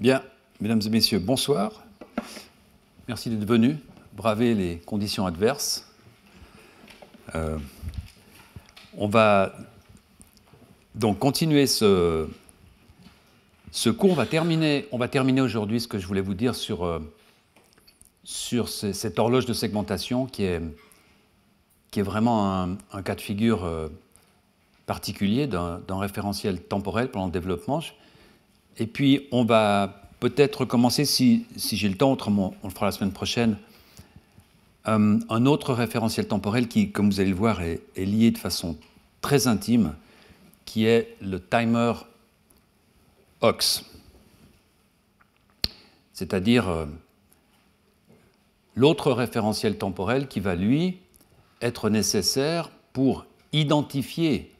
Bien, mesdames et messieurs, bonsoir. Merci d'être venus, braver les conditions adverses. On va donc continuer ce cours. On va terminer aujourd'hui ce que je voulais vous dire sur cette horloge de segmentation qui est vraiment un cas de figure particulier d'un référentiel temporel pendant le développement. Et puis, on va peut-être commencer, si j'ai le temps, autrement on le fera la semaine prochaine, un autre référentiel temporel qui, comme vous allez le voir, est lié de façon très intime, qui est le timer OX. C'est-à-dire l'autre référentiel temporel qui va, lui, être nécessaire pour identifier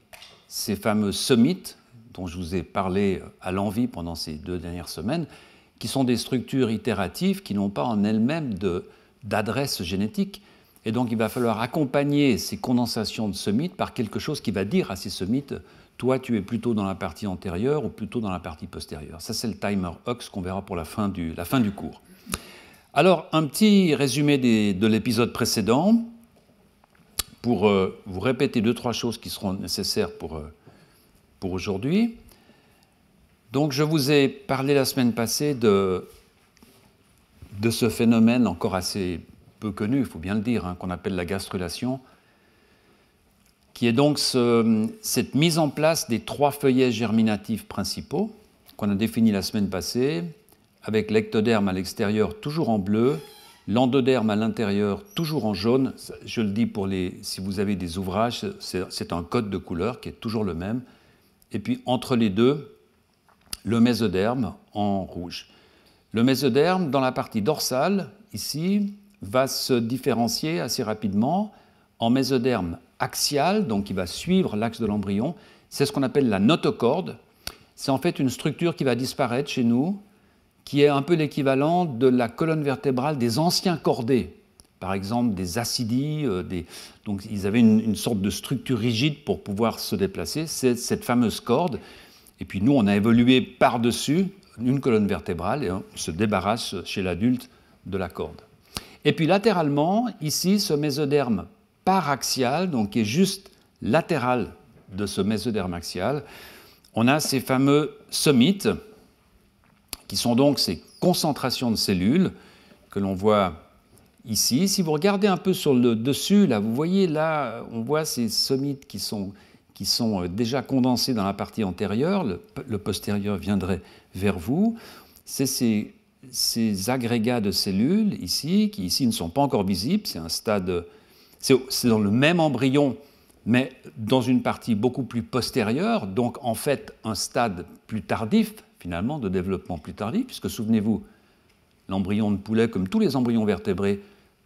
ces fameux summits dont je vous ai parlé à l'envi pendant ces 2 dernières semaines, qui sont des structures itératives qui n'ont pas en elles-mêmes d'adresse génétique. Et donc il va falloir accompagner ces condensations de summits par quelque chose qui va dire à ces summits « toi tu es plutôt dans la partie antérieure ou plutôt dans la partie postérieure ». Ça c'est le timer OX qu'on verra pour la fin du cours. Alors un petit résumé de l'épisode précédent pour vous répéter 2-3 choses qui seront nécessaires pour aujourd'hui. Donc je vous ai parlé la semaine passée de ce phénomène encore assez peu connu, il faut bien le dire, qu'on appelle la gastrulation, qui est donc cette mise en place des 3 feuillets germinatifs principaux qu'on a définis la semaine passée, avec l'ectoderme à l'extérieur toujours en bleu, l'endoderme à l'intérieur toujours en jaune. Je le dis si vous avez des ouvrages, c'est un code de couleur qui est toujours le même. Et puis entre les deux, le mésoderme en rouge. Le mésoderme, dans la partie dorsale, ici, va se différencier assez rapidement en mésoderme axial, donc qui va suivre l'axe de l'embryon. C'est ce qu'on appelle la notocorde. C'est en fait une structure qui va disparaître chez nous, qui est un peu l'équivalent de la colonne vertébrale des anciens chordés. Par exemple, des acidies, donc ils avaient une sorte de structure rigide pour pouvoir se déplacer, c'est cette fameuse corde. Et puis nous, on a évolué par-dessus une colonne vertébrale et on se débarrasse chez l'adulte de la corde. Et puis latéralement, ici, ce mésoderme paraxial, donc qui est juste latéral de ce mésoderme axial, on a ces fameux somites, qui sont donc ces concentrations de cellules que l'on voit ici. Si vous regardez un peu sur le dessus, là, vous voyez là, on voit ces somites qui sont déjà condensés dans la partie antérieure, le postérieur viendrait vers vous. C'est ces agrégats de cellules ici, qui ici ne sont pas encore visibles, c'est un stade, c'est dans le même embryon, mais dans une partie beaucoup plus postérieure, donc en fait un stade plus tardif, finalement, de développement plus tardif, puisque souvenez-vous, l'embryon de poulet, comme tous les embryons vertébrés,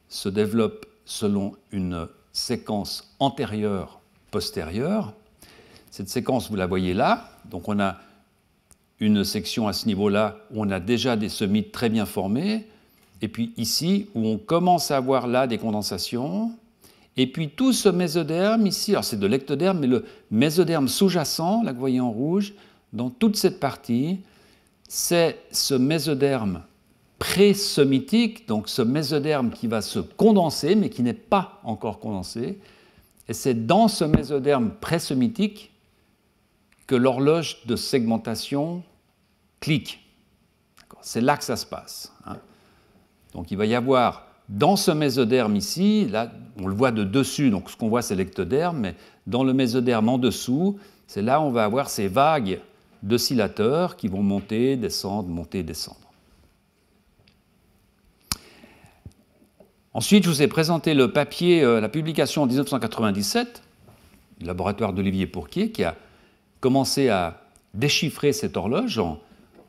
se développe selon une séquence antérieure-postérieure. Cette séquence, vous la voyez là, donc on a une section à ce niveau-là où on a déjà des somites très bien formés, et puis ici où on commence à avoir là des condensations, et puis tout ce mésoderme ici, alors c'est de l'ectoderme, mais le mésoderme sous-jacent, là que vous voyez en rouge, dans toute cette partie, c'est ce mésoderme pré-somitique, donc ce mésoderme qui va se condenser, mais qui n'est pas encore condensé, et c'est dans ce mésoderme pré-somitique que l'horloge de segmentation clique. C'est là que ça se passe. Donc il va y avoir dans ce mésoderme ici, là on le voit de dessus, donc ce qu'on voit c'est l'ectoderme, mais dans le mésoderme en dessous, c'est là où on va avoir ces vagues d'oscillateurs qui vont monter, descendre, monter, descendre. Ensuite, je vous ai présenté le papier, la publication en 1997, du laboratoire d'Olivier Pourquier, qui a commencé à déchiffrer cette horloge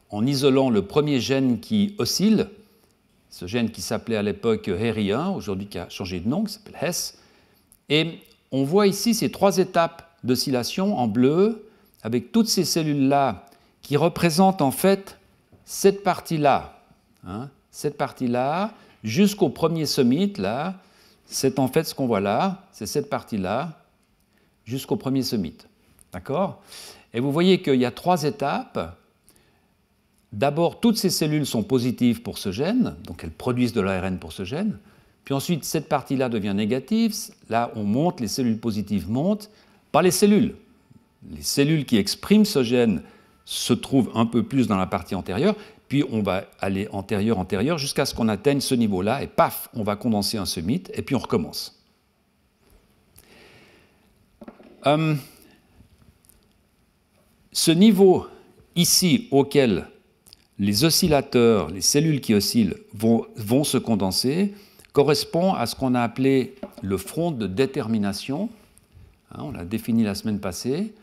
en isolant le premier gène qui oscille, ce gène qui s'appelait à l'époque HERI1, aujourd'hui qui a changé de nom, qui s'appelle Hess. Et on voit ici ces 3 étapes d'oscillation en bleu, avec toutes ces cellules-là qui représentent en fait cette partie-là. Cette partie-là, jusqu'au premier summit, là, c'est en fait ce qu'on voit là, c'est cette partie-là, jusqu'au premier summit. D'accord ? Et vous voyez qu'il y a 3 étapes d'abord, toutes ces cellules sont positives pour ce gène, donc elles produisent de l'ARN pour ce gène. Puis ensuite, cette partie-là devient négative. Là, on monte, les cellules positives montent. Pas les cellules. Les cellules qui expriment ce gène se trouvent un peu plus dans la partie antérieure. Puis on va aller antérieur, antérieur, jusqu'à ce qu'on atteigne ce niveau-là. Et paf, on va condenser un somite. Et puis on recommence. Ce niveau ici auquel les oscillateurs, les cellules qui oscillent vont se condenser, correspond à ce qu'on a appelé le front de détermination. On l'a défini la semaine passée,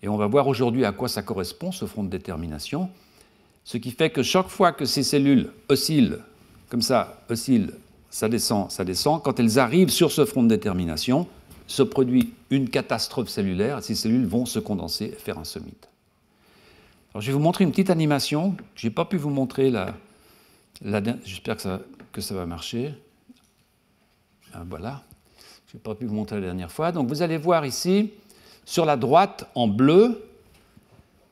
et on va voir aujourd'hui à quoi ça correspond, ce front de détermination. Ce qui fait que chaque fois que ces cellules oscillent, comme ça, oscillent, ça descend, quand elles arrivent sur ce front de détermination, se produit une catastrophe cellulaire, et ces cellules vont se condenser et faire un somite. Alors, je vais vous montrer une petite animation. Je n'ai pas pu vous montrer j'espère que ça va marcher. Voilà. Je n'ai pas pu vous montrer la dernière fois. Donc, vous allez voir ici, sur la droite, en bleu,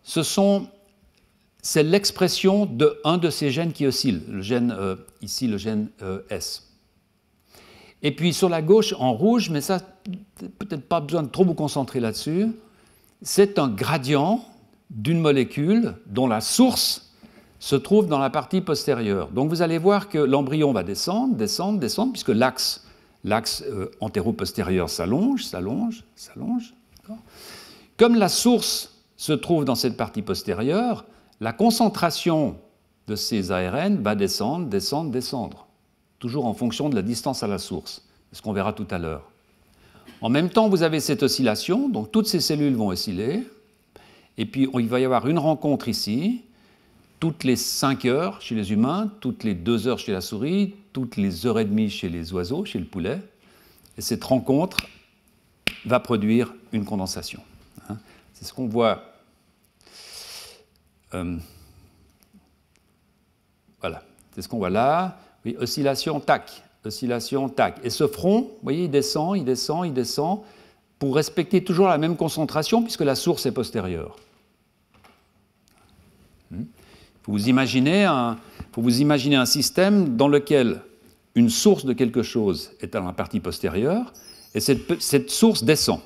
c'est l'expression d'un de ces gènes qui oscillent, le gène, ici, le gène S. Et puis, sur la gauche, en rouge, mais ça, peut-être pas besoin de trop vous concentrer là-dessus, c'est un gradient d'une molécule dont la source se trouve dans la partie postérieure. Donc vous allez voir que l'embryon va descendre, descendre, descendre, puisque l'axe antéro-postérieur s'allonge, s'allonge, s'allonge. Comme la source se trouve dans cette partie postérieure, la concentration de ces ARN va descendre, descendre, descendre, toujours en fonction de la distance à la source, ce qu'on verra tout à l'heure. En même temps, vous avez cette oscillation, donc toutes ces cellules vont osciller, et puis il va y avoir une rencontre ici, toutes les 5 heures chez les humains, toutes les 2 heures chez la souris, toutes les heures et demie chez les oiseaux, chez le poulet. Et cette rencontre va produire une condensation. C'est ce qu'on voit. Voilà, c'est ce qu'on voit là. Oui, oscillation, tac, oscillation, tac. Et ce front, vous voyez, il descend, il descend, il descend, pour respecter toujours la même concentration, puisque la source est postérieure. Il faut vous imaginer un système dans lequel une source de quelque chose est dans la partie postérieure, et cette source descend.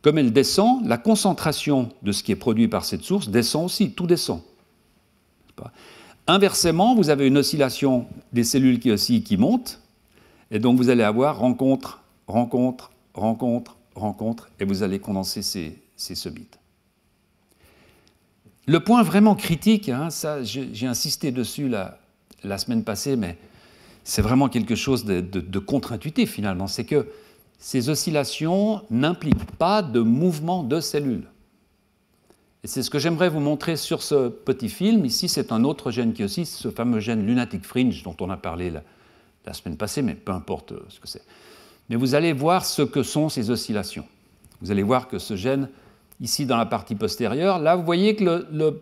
Comme elle descend, la concentration de ce qui est produit par cette source descend aussi, tout descend. Inversement, vous avez une oscillation des cellules qui oscillent, qui montent, et donc vous allez avoir rencontre, rencontre, rencontre, rencontre, et vous allez condenser ces somites. Le point vraiment critique, ça j'ai insisté dessus la semaine passée, mais c'est vraiment quelque chose de contre-intuitif finalement, c'est que ces oscillations n'impliquent pas de mouvement de cellules. Et c'est ce que j'aimerais vous montrer sur ce petit film. Ici, c'est un autre gène qui oscille, ce fameux gène lunatic fringe dont on a parlé la semaine passée, mais peu importe ce que c'est. Mais vous allez voir ce que sont ces oscillations. Vous allez voir que ce gène, ici dans la partie postérieure, là, vous voyez que le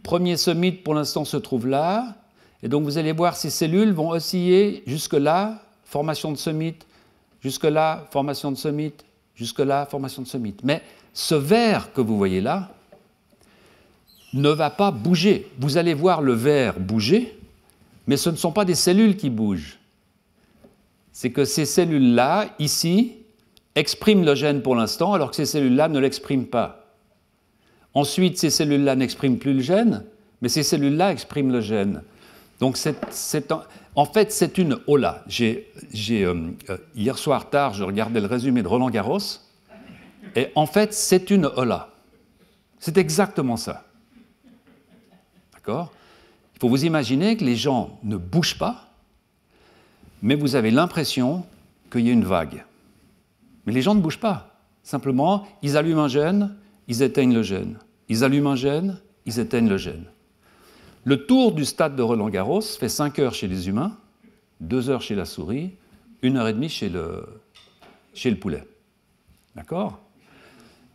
premier somite, pour l'instant, se trouve là. Et donc, vous allez voir ces cellules vont osciller jusque-là, formation de somite, jusque-là, formation de somite, jusque-là, formation de somite. Mais ce vert que vous voyez là ne va pas bouger. Vous allez voir le vert bouger, mais ce ne sont pas des cellules qui bougent. C'est que ces cellules-là, ici, expriment le gène pour l'instant, alors que ces cellules-là ne l'expriment pas. Ensuite, ces cellules-là n'expriment plus le gène, mais ces cellules-là expriment le gène. Donc, en fait, c'est une hola. Hier soir tard, je regardais le résumé de Roland-Garros, et en fait, c'est une hola. C'est exactement ça. D'accord ? Il faut vous imaginer que les gens ne bougent pas, mais vous avez l'impression qu'il y a une vague. Mais les gens ne bougent pas. Simplement, ils allument un gène, ils éteignent le gène. Ils allument un gène, ils éteignent le gène. Le tour du stade de Roland-Garros fait 5 heures chez les humains, 2 heures chez la souris, 1 heure et demie chez le poulet. D'accord ?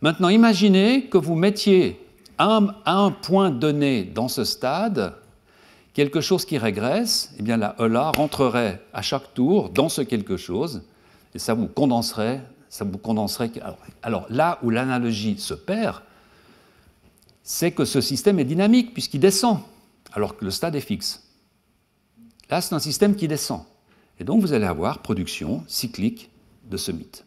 Maintenant, imaginez que vous mettiez à un point donné dans ce stade quelque chose qui régresse, eh bien la ELA rentrerait à chaque tour dans ce quelque chose, et ça vous condenserait. Alors là où l'analogie se perd, c'est que ce système est dynamique, puisqu'il descend. alors que le stade est fixe. Là, c'est un système qui descend. Et donc, vous allez avoir production cyclique de somites.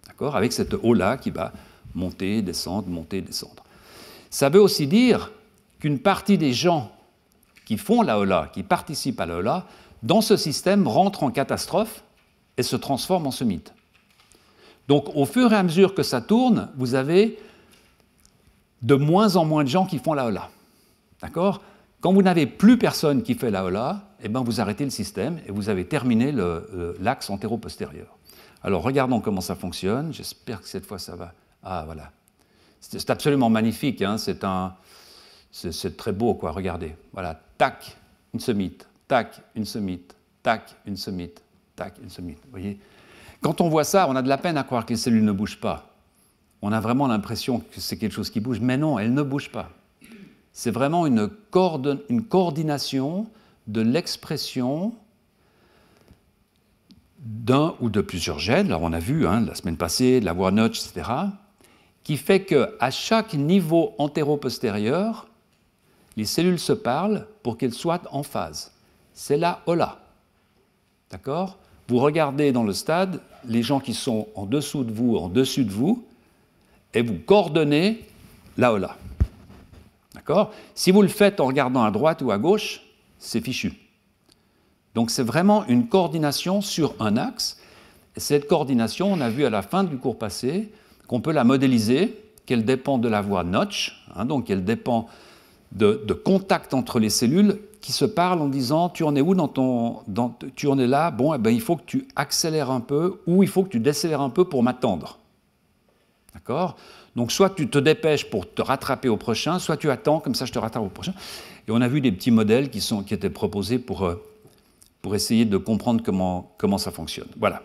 D'accord? Avec cette eau-là qui va monter, descendre, monter, descendre. Ça veut aussi dire qu'une partie des gens qui font la EOLA, qui participent à la EOLA, dans ce système rentrent en catastrophe et se transforment en somites. Donc, au fur et à mesure que ça tourne, vous avez de moins en moins de gens qui font la EOLA. D'accord? Quand vous n'avez plus personne qui fait la EOLA, eh ben vous arrêtez le système et vous avez terminé l'axe antéro-postérieur. Alors, regardons comment ça fonctionne. J'espère que cette fois, ça va... Ah, voilà. C'est absolument magnifique. Hein. C'est très beau, quoi. Regardez. Voilà. Tac, une somite. Tac, une somite. Tac, une somite. Tac, une somite. Vous voyez? Quand on voit ça, on a de la peine à croire que les cellules ne bougent pas. On a vraiment l'impression que c'est quelque chose qui bouge. Mais non, elles ne bougent pas. C'est vraiment une coordination de l'expression d'un ou de plusieurs gènes, alors on a vu la semaine passée, la voie Notch, etc., qui fait qu'à chaque niveau antéro-postérieur, les cellules se parlent pour qu'elles soient en phase. C'est la EOLA. D'accord? Vous regardez dans le stade les gens qui sont en dessous de vous, en dessus de vous, et vous coordonnez la EOLA. D'accord? Si vous le faites en regardant à droite ou à gauche, c'est fichu. Donc c'est vraiment une coordination sur un axe. Et cette coordination, on a vu à la fin du cours passé qu'on peut la modéliser, qu'elle dépend de la voie Notch, donc elle dépend de contact entre les cellules qui se parlent en disant tu en es où tu en es là, bon, eh ben, il faut que tu accélères un peu ou il faut que tu décélères un peu pour m'attendre. D'accord? Donc soit tu te dépêches pour te rattraper au prochain, soit tu attends, comme ça je te rattrape au prochain. Et on a vu des petits modèles qui étaient proposés pour essayer de comprendre comment ça fonctionne. Voilà.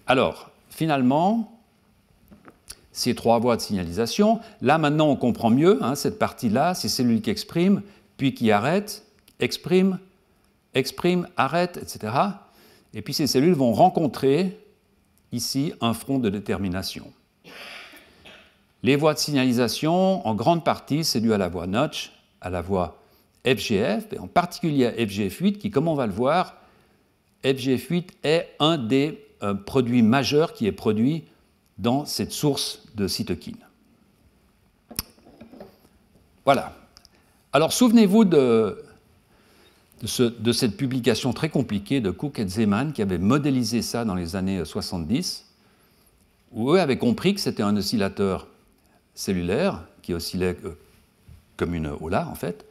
Alors, finalement, ces trois voies de signalisation, là maintenant on comprend mieux cette partie-là, ces cellules qui expriment, puis qui arrêtent, expriment, arrêtent, etc. Et puis ces cellules vont rencontrer ici un front de détermination. Les voies de signalisation, en grande partie, c'est dû à la voie Notch, à la voie FGF, et en particulier à FGF8, qui, comme on va le voir, FGF8 est un des produits majeurs qui est produit dans cette source de cytokines. Voilà. Alors, souvenez-vous de cette publication très compliquée de Cook et Zeman qui avait modélisé ça dans les années 70, où eux avaient compris que c'était un oscillateur cellulaire qui oscillait comme une EOLA, en fait.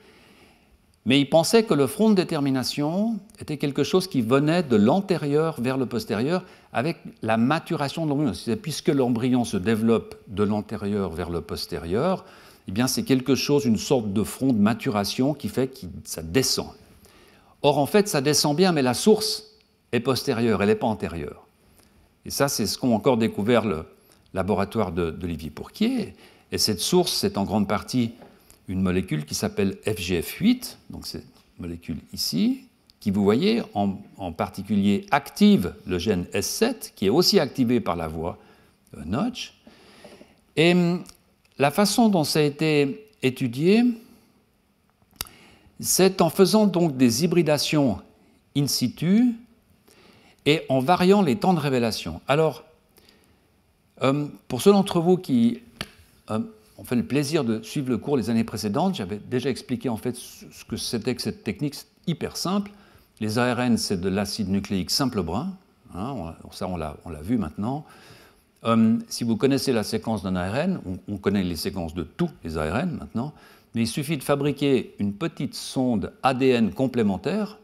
Mais ils pensaient que le front de détermination était quelque chose qui venait de l'antérieur vers le postérieur avec la maturation de l'embryon. Puisque l'embryon se développe de l'antérieur vers le postérieur, eh bien c'est quelque chose, une sorte de front de maturation qui fait que ça descend. Or, en fait, ça descend bien, mais la source est postérieure, elle n'est pas antérieure. Et ça, c'est ce qu'ont encore découvert le laboratoire d'Olivier Pourquier. Et cette source, c'est en grande partie une molécule qui s'appelle FGF8, donc cette molécule ici, qui, vous voyez, en particulier active le gène S7, qui est aussi activé par la voie Notch. Et la façon dont ça a été étudié, c'est en faisant donc des hybridations in situ et en variant les temps de révélation. Alors, pour ceux d'entre vous qui ont fait le plaisir de suivre le cours les années précédentes, j'avais déjà expliqué en fait ce que c'était que cette technique hyper simple. Les ARN, c'est de l'acide nucléique simple brun, ça on l'a vu maintenant. Si vous connaissez la séquence d'un ARN, on connaît les séquences de tous les ARN maintenant, mais il suffit de fabriquer une petite sonde ADN complémentaire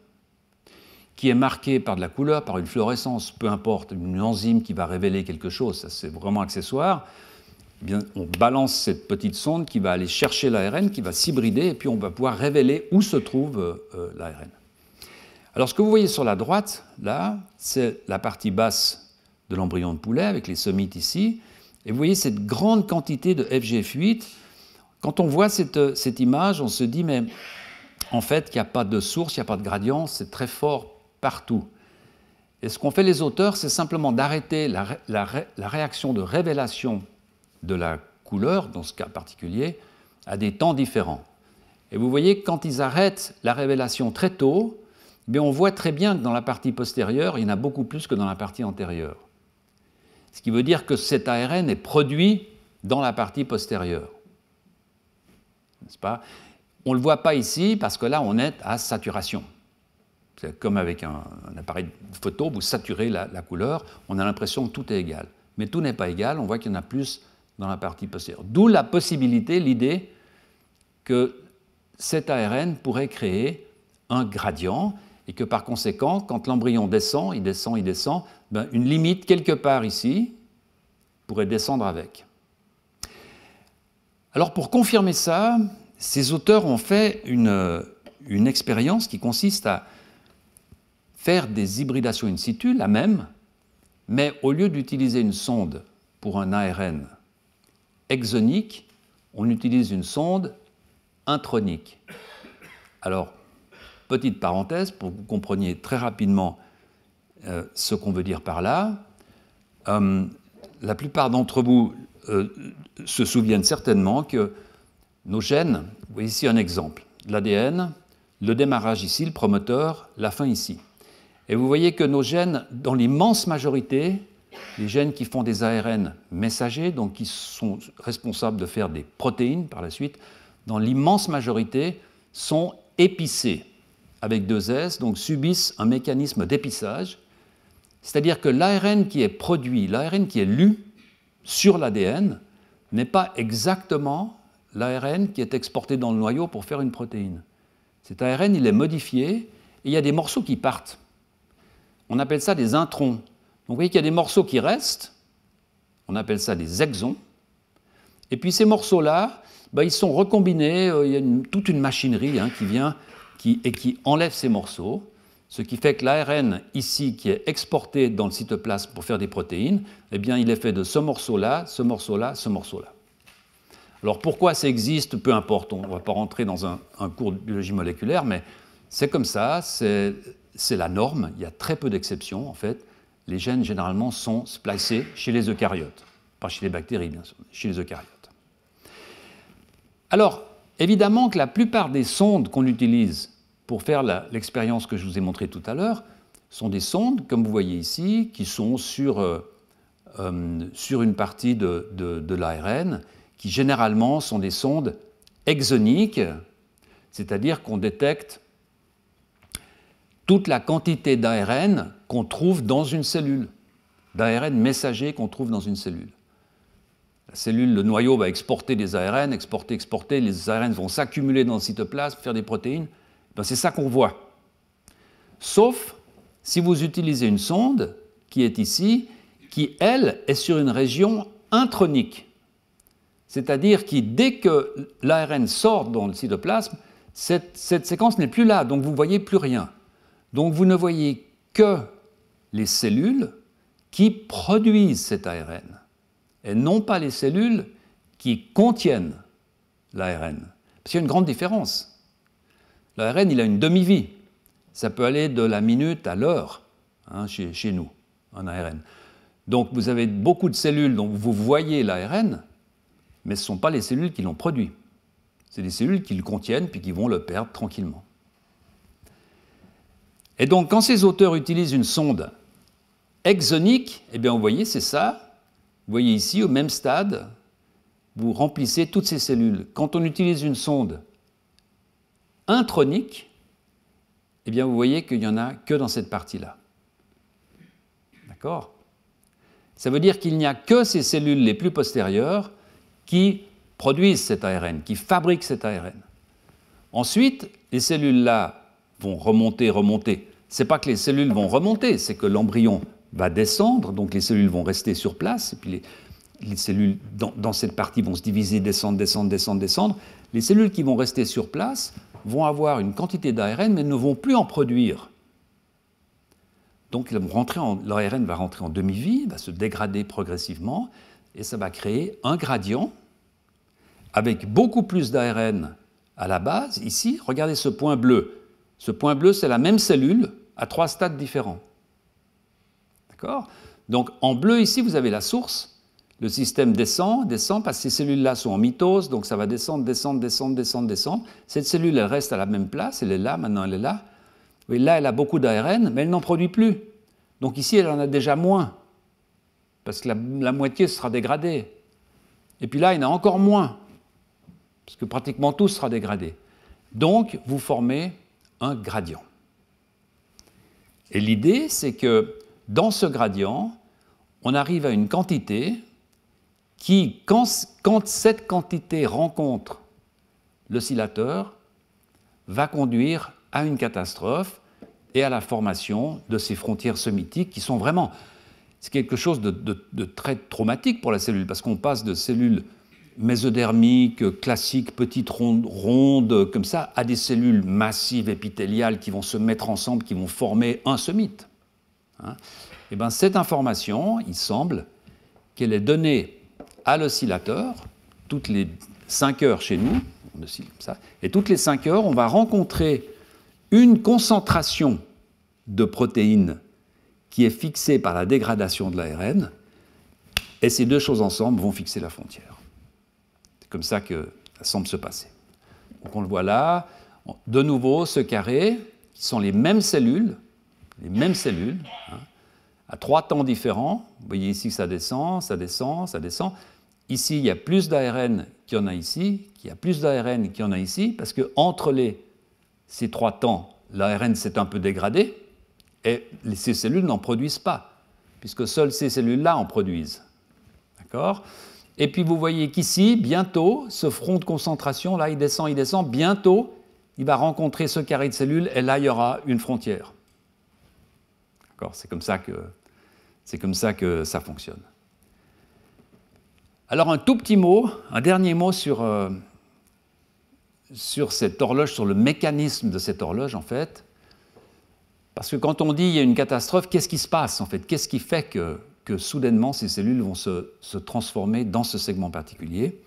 qui est marquée par de la couleur, par une fluorescence, peu importe, une enzyme qui va révéler quelque chose, ça c'est vraiment accessoire. Eh bien, on balance cette petite sonde qui va aller chercher l'ARN, qui va s'hybrider, et puis on va pouvoir révéler où se trouve l'ARN. Alors ce que vous voyez sur la droite, là, c'est la partie basse de l'embryon de poulet, avec les somites ici, et vous voyez cette grande quantité de FGF8. Quand on voit cette image, on se dit, mais en fait, il n'y a pas de source, il n'y a pas de gradient, c'est très fort partout. Et ce qu'ont fait les auteurs, c'est simplement d'arrêter la réaction de révélation de la couleur, dans ce cas particulier, à des temps différents. Et vous voyez que quand ils arrêtent la révélation très tôt, eh bien on voit très bien que dans la partie postérieure, il y en a beaucoup plus que dans la partie antérieure. Ce qui veut dire que cet ARN est produit dans la partie postérieure. N'est-ce pas? On ne le voit pas ici parce que là, on est à saturation. C'est comme avec un appareil photo, vous saturez la couleur, on a l'impression que tout est égal. Mais tout n'est pas égal, on voit qu'il y en a plus dans la partie postérieure. D'où la possibilité, l'idée que cet ARN pourrait créer un gradient et que par conséquent, quand l'embryon descend, il descend, il descend, ben, une limite quelque part ici pourrait descendre avec. Alors pour confirmer ça, ces auteurs ont fait une expérience qui consiste à faire des hybridations in situ, la même, mais au lieu d'utiliser une sonde pour un ARN exonique, on utilise une sonde intronique. Alors, petite parenthèse, pour que vous compreniez très rapidement ce qu'on veut dire par là, la plupart d'entre vous se souviennent certainement que nos gènes, vous voyez ici un exemple, l'ADN, le démarrage ici, le promoteur, la fin ici. Et vous voyez que nos gènes, dans l'immense majorité, les gènes qui font des ARN messagers, donc qui sont responsables de faire des protéines par la suite, dans l'immense majorité, sont épicés avec 2 S, donc subissent un mécanisme d'épissage, c'est-à-dire que l'ARN qui est produit, l'ARN qui est lu sur l'ADN, n'est pas exactement l'ARN qui est exporté dans le noyau pour faire une protéine. Cet ARN, il est modifié et il y a des morceaux qui partent. On appelle ça des introns. Donc vous voyez qu'il y a des morceaux qui restent, on appelle ça des exons, et puis ces morceaux-là, ben, ils sont recombinés, il y a toute une machinerie qui vient et qui enlève ces morceaux, ce qui fait que l'ARN ici, qui est exporté dans le cytoplasme pour faire des protéines, eh bien, il est fait de ce morceau-là, ce morceau-là, ce morceau-là. Alors pourquoi ça existe, peu importe, on ne va pas rentrer dans un cours de biologie moléculaire, mais c'est comme ça, c'est la norme, il y a très peu d'exceptions en fait. Les gènes généralement sont splicés chez les eucaryotes, pas chez les bactéries bien sûr, chez les eucaryotes. Alors, évidemment que la plupart des sondes qu'on utilise pour faire l'expérience que je vous ai montrée tout à l'heure sont des sondes, comme vous voyez ici, qui sont sur une partie de l'ARN, qui généralement sont des sondes exoniques, c'est-à-dire qu'on détecte toute la quantité d'ARN qu'on trouve dans une cellule, d'ARN messager qu'on trouve dans une cellule. La cellule, le noyau va exporter des ARN, exporter, les ARN vont s'accumuler dans le cytoplasme, faire des protéines. Ben, c'est ça qu'on voit. Sauf si vous utilisez une sonde qui est ici, qui, elle, est sur une région intronique. C'est-à-dire que dès que l'ARN sort dans le cytoplasme, cette séquence n'est plus là, donc vous ne voyez plus rien. Donc vous ne voyez que les cellules qui produisent cet ARN, et non pas les cellules qui contiennent l'ARN. Parce qu'il y a une grande différence. L'ARN, il a une demi-vie. Ça peut aller de la minute à l'heure, chez nous, un ARN. Donc vous avez beaucoup de cellules dont vous voyez l'ARN, mais ce ne sont pas les cellules qui l'ont produit. C'est des cellules qui le contiennent puis qui vont le perdre tranquillement. Et donc, quand ces auteurs utilisent une sonde exonique, eh bien, vous voyez, c'est ça. Vous voyez ici, au même stade, vous remplissez toutes ces cellules. Quand on utilise une sonde intronique, eh bien, vous voyez qu'il n'y en a que dans cette partie-là. D'accord? Ça veut dire qu'il n'y a que ces cellules les plus postérieures qui produisent cet ARN, qui fabriquent cet ARN. Ensuite, les cellules-là vont remonter. Ce n'est pas que les cellules vont remonter, c'est que l'embryon va descendre, donc les cellules vont rester sur place, et puis les cellules dans cette partie vont se diviser, descendre. Les cellules qui vont rester sur place vont avoir une quantité d'ARN, mais ne vont plus en produire. Donc l'ARN va rentrer en demi-vie, va se dégrader progressivement, et ça va créer un gradient avec beaucoup plus d'ARN à la base. Ici, regardez ce point bleu. Ce point bleu, c'est la même cellule à 3 stades différents. D'accord? Donc en bleu, ici, vous avez la source. le système descend, descend, parce que ces cellules-là sont en mitose, donc ça va descendre, descendre, descendre, descendre, descendre. Cette cellule, elle reste à la même place, elle est là, maintenant elle est là. Oui, là, elle a beaucoup d'ARN, mais elle n'en produit plus. Donc ici, elle en a déjà moins, parce que la moitié sera dégradée. Et puis là, il y en a encore moins, parce que pratiquement tout sera dégradé. Donc, vous formez un gradient. Et l'idée, c'est que dans ce gradient, on arrive à une quantité qui, quand cette quantité rencontre l'oscillateur, va conduire à une catastrophe et à la formation de ces frontières somitiques qui sont vraiment... C'est quelque chose de très traumatique pour la cellule, parce qu'on passe de cellules mésodermiques, classiques, petites rondes, comme ça, à des cellules massives épithéliales qui vont se mettre ensemble, qui vont former un somite. Hein? Et bien, cette information, il semble qu'elle est donnée à l'oscillateur toutes les 5 heures chez nous, on oscille comme ça, et toutes les 5 heures, on va rencontrer une concentration de protéines qui est fixée par la dégradation de l'ARN, et ces deux choses ensemble vont fixer la frontière. C'est comme ça que ça semble se passer. Donc on le voit là, de nouveau, ce carré, qui sont les mêmes cellules, hein, à 3 temps différents. Vous voyez ici que ça descend, ça descend, ça descend. Ici, il y a plus d'ARN qu'il y en a ici, qu'il y a plus d'ARN qu'il y en a ici, parce qu'entre ces 3 temps, l'ARN s'est un peu dégradé, et ces cellules n'en produisent pas, puisque seules ces cellules-là en produisent. D'accord ? Et puis vous voyez qu'ici, bientôt, ce front de concentration, là, il descend, bientôt, il va rencontrer ce carré de cellules, et là, il y aura une frontière. D'accord ? C'est comme ça que ça fonctionne. Alors, un tout petit mot, un dernier mot sur cette horloge, sur le mécanisme de cette horloge, en fait. Parce que quand on dit qu'il y a une catastrophe, qu'est-ce qui se passe, en fait ? Qu'est-ce qui fait que soudainement, ces cellules vont se transformer dans ce segment particulier?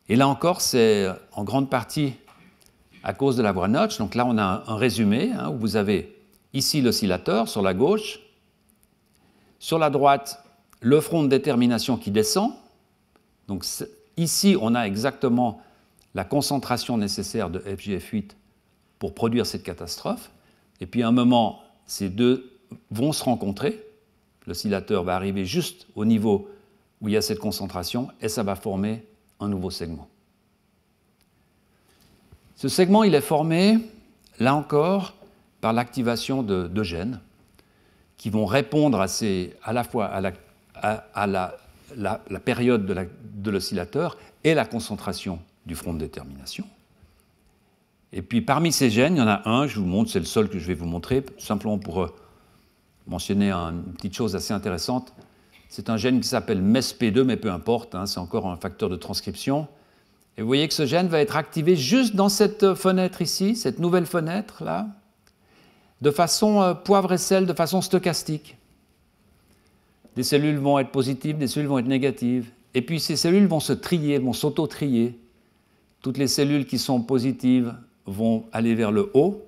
Et là encore, c'est en grande partie à cause de la voie Notch. Donc là, on a un résumé, hein, où vous avez ici l'oscillateur sur la gauche, sur la droite, le front de détermination qui descend. Donc ici, on a exactement la concentration nécessaire de FGF8 pour produire cette catastrophe. Et puis à un moment, ces deux vont se rencontrer. L'oscillateur va arriver juste au niveau où il y a cette concentration et ça va former un nouveau segment. Ce segment, il est formé, là encore, par l'activation de gènes qui vont répondre à la fois à la période de l'oscillateur et la concentration du front de détermination. Et puis parmi ces gènes, il y en a un, je vous montre, c'est le seul que je vais vous montrer, simplement pour mentionner une petite chose assez intéressante. C'est un gène qui s'appelle MESP2, mais peu importe, hein, c'est encore un facteur de transcription. Et vous voyez que ce gène va être activé juste dans cette fenêtre ici, cette nouvelle fenêtre là, de façon poivre et sel, de façon stochastique. Des cellules vont être positives, des cellules vont être négatives. Et puis ces cellules vont se trier, vont s'auto-trier. Toutes les cellules qui sont positives vont aller vers le haut,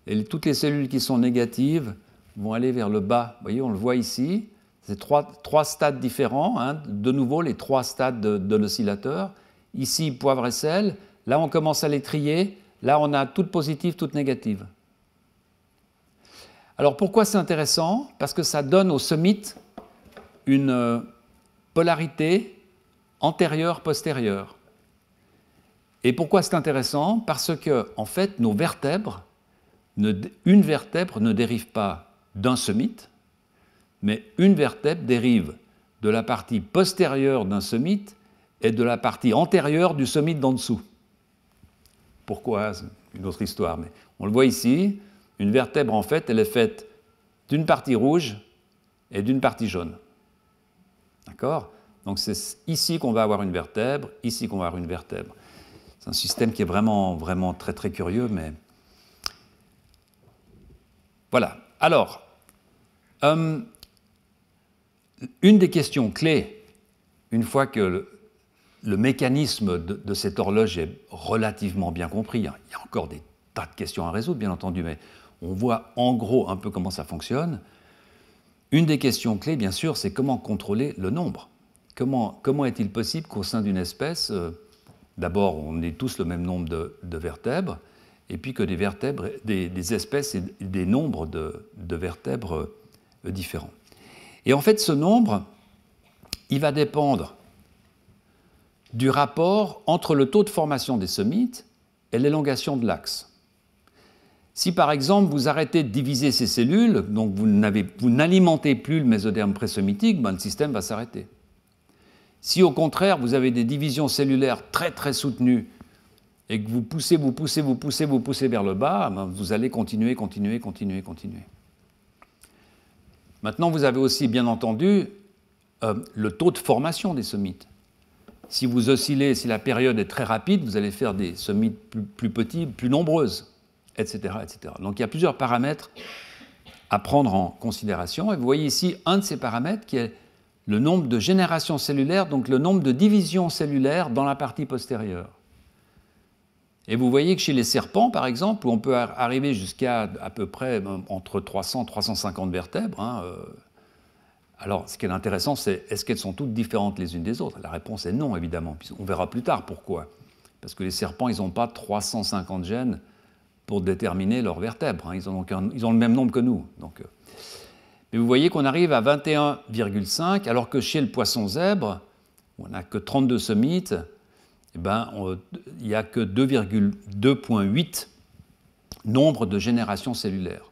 et toutes les cellules qui sont négatives vont aller vers le bas. Vous voyez, on le voit ici, c'est trois stades différents, hein, de nouveau les 3 stades de l'oscillateur. Ici, poivre et sel, là on commence à les trier, là on a toutes positives, toutes négatives. Alors pourquoi c'est intéressant? Parce que ça donne au somite une polarité antérieure-postérieure. Et pourquoi c'est intéressant? Parce que, en fait, nos vertèbres, une vertèbre ne dérive pas d'un somite, mais une vertèbre dérive de la partie postérieure d'un somite et de la partie antérieure du somite d'en dessous. Pourquoi? C'est une autre histoire, mais on le voit ici, une vertèbre, en fait, elle est faite d'une partie rouge et d'une partie jaune. D'accord? Donc c'est ici qu'on va avoir une vertèbre, ici qu'on va avoir une vertèbre. C'est un système qui est vraiment, vraiment très, très curieux, mais... Voilà. Alors, une des questions clés, une fois que le mécanisme de cette horloge est relativement bien compris, il y a encore des tas de questions à résoudre, bien entendu, mais on voit en gros un peu comment ça fonctionne. Une des questions clés, bien sûr, c'est comment contrôler le nombre. Comment est-il possible qu'au sein d'une espèce, d'abord, on ait tous le même nombre de vertèbres, et puis que des espèces aient des nombres de vertèbres différents. Et en fait, ce nombre, il va dépendre du rapport entre le taux de formation des somites et l'élongation de l'axe. Si par exemple vous arrêtez de diviser ces cellules, donc vous n'alimentez plus le mésoderme présomitique, ben, le système va s'arrêter. Si au contraire vous avez des divisions cellulaires très très soutenues et que vous poussez vers le bas, ben, vous allez continuer. Maintenant vous avez aussi bien entendu le taux de formation des somites. Si vous oscillez, si la période est très rapide, vous allez faire des somites plus petits, plus nombreuses, etc., etc. Donc il y a plusieurs paramètres à prendre en considération. Et vous voyez ici un de ces paramètres qui est le nombre de générations cellulaires, donc le nombre de divisions cellulaires dans la partie postérieure. Et vous voyez que chez les serpents, par exemple, où on peut arriver jusqu'à à peu près entre 300 et 350 vertèbres, alors, ce qui est intéressant, c'est est-ce qu'elles sont toutes différentes les unes des autres? La réponse est non, évidemment. On verra plus tard pourquoi. Parce que les serpents, ils n'ont pas 350 gènes pour déterminer leurs vertèbres. Ils ont le même nombre que nous. Mais vous voyez qu'on arrive à 21,5, alors que chez le poisson zèbre, où on n'a que 32 somites, il n'y a que 2,8 nombre de générations cellulaires.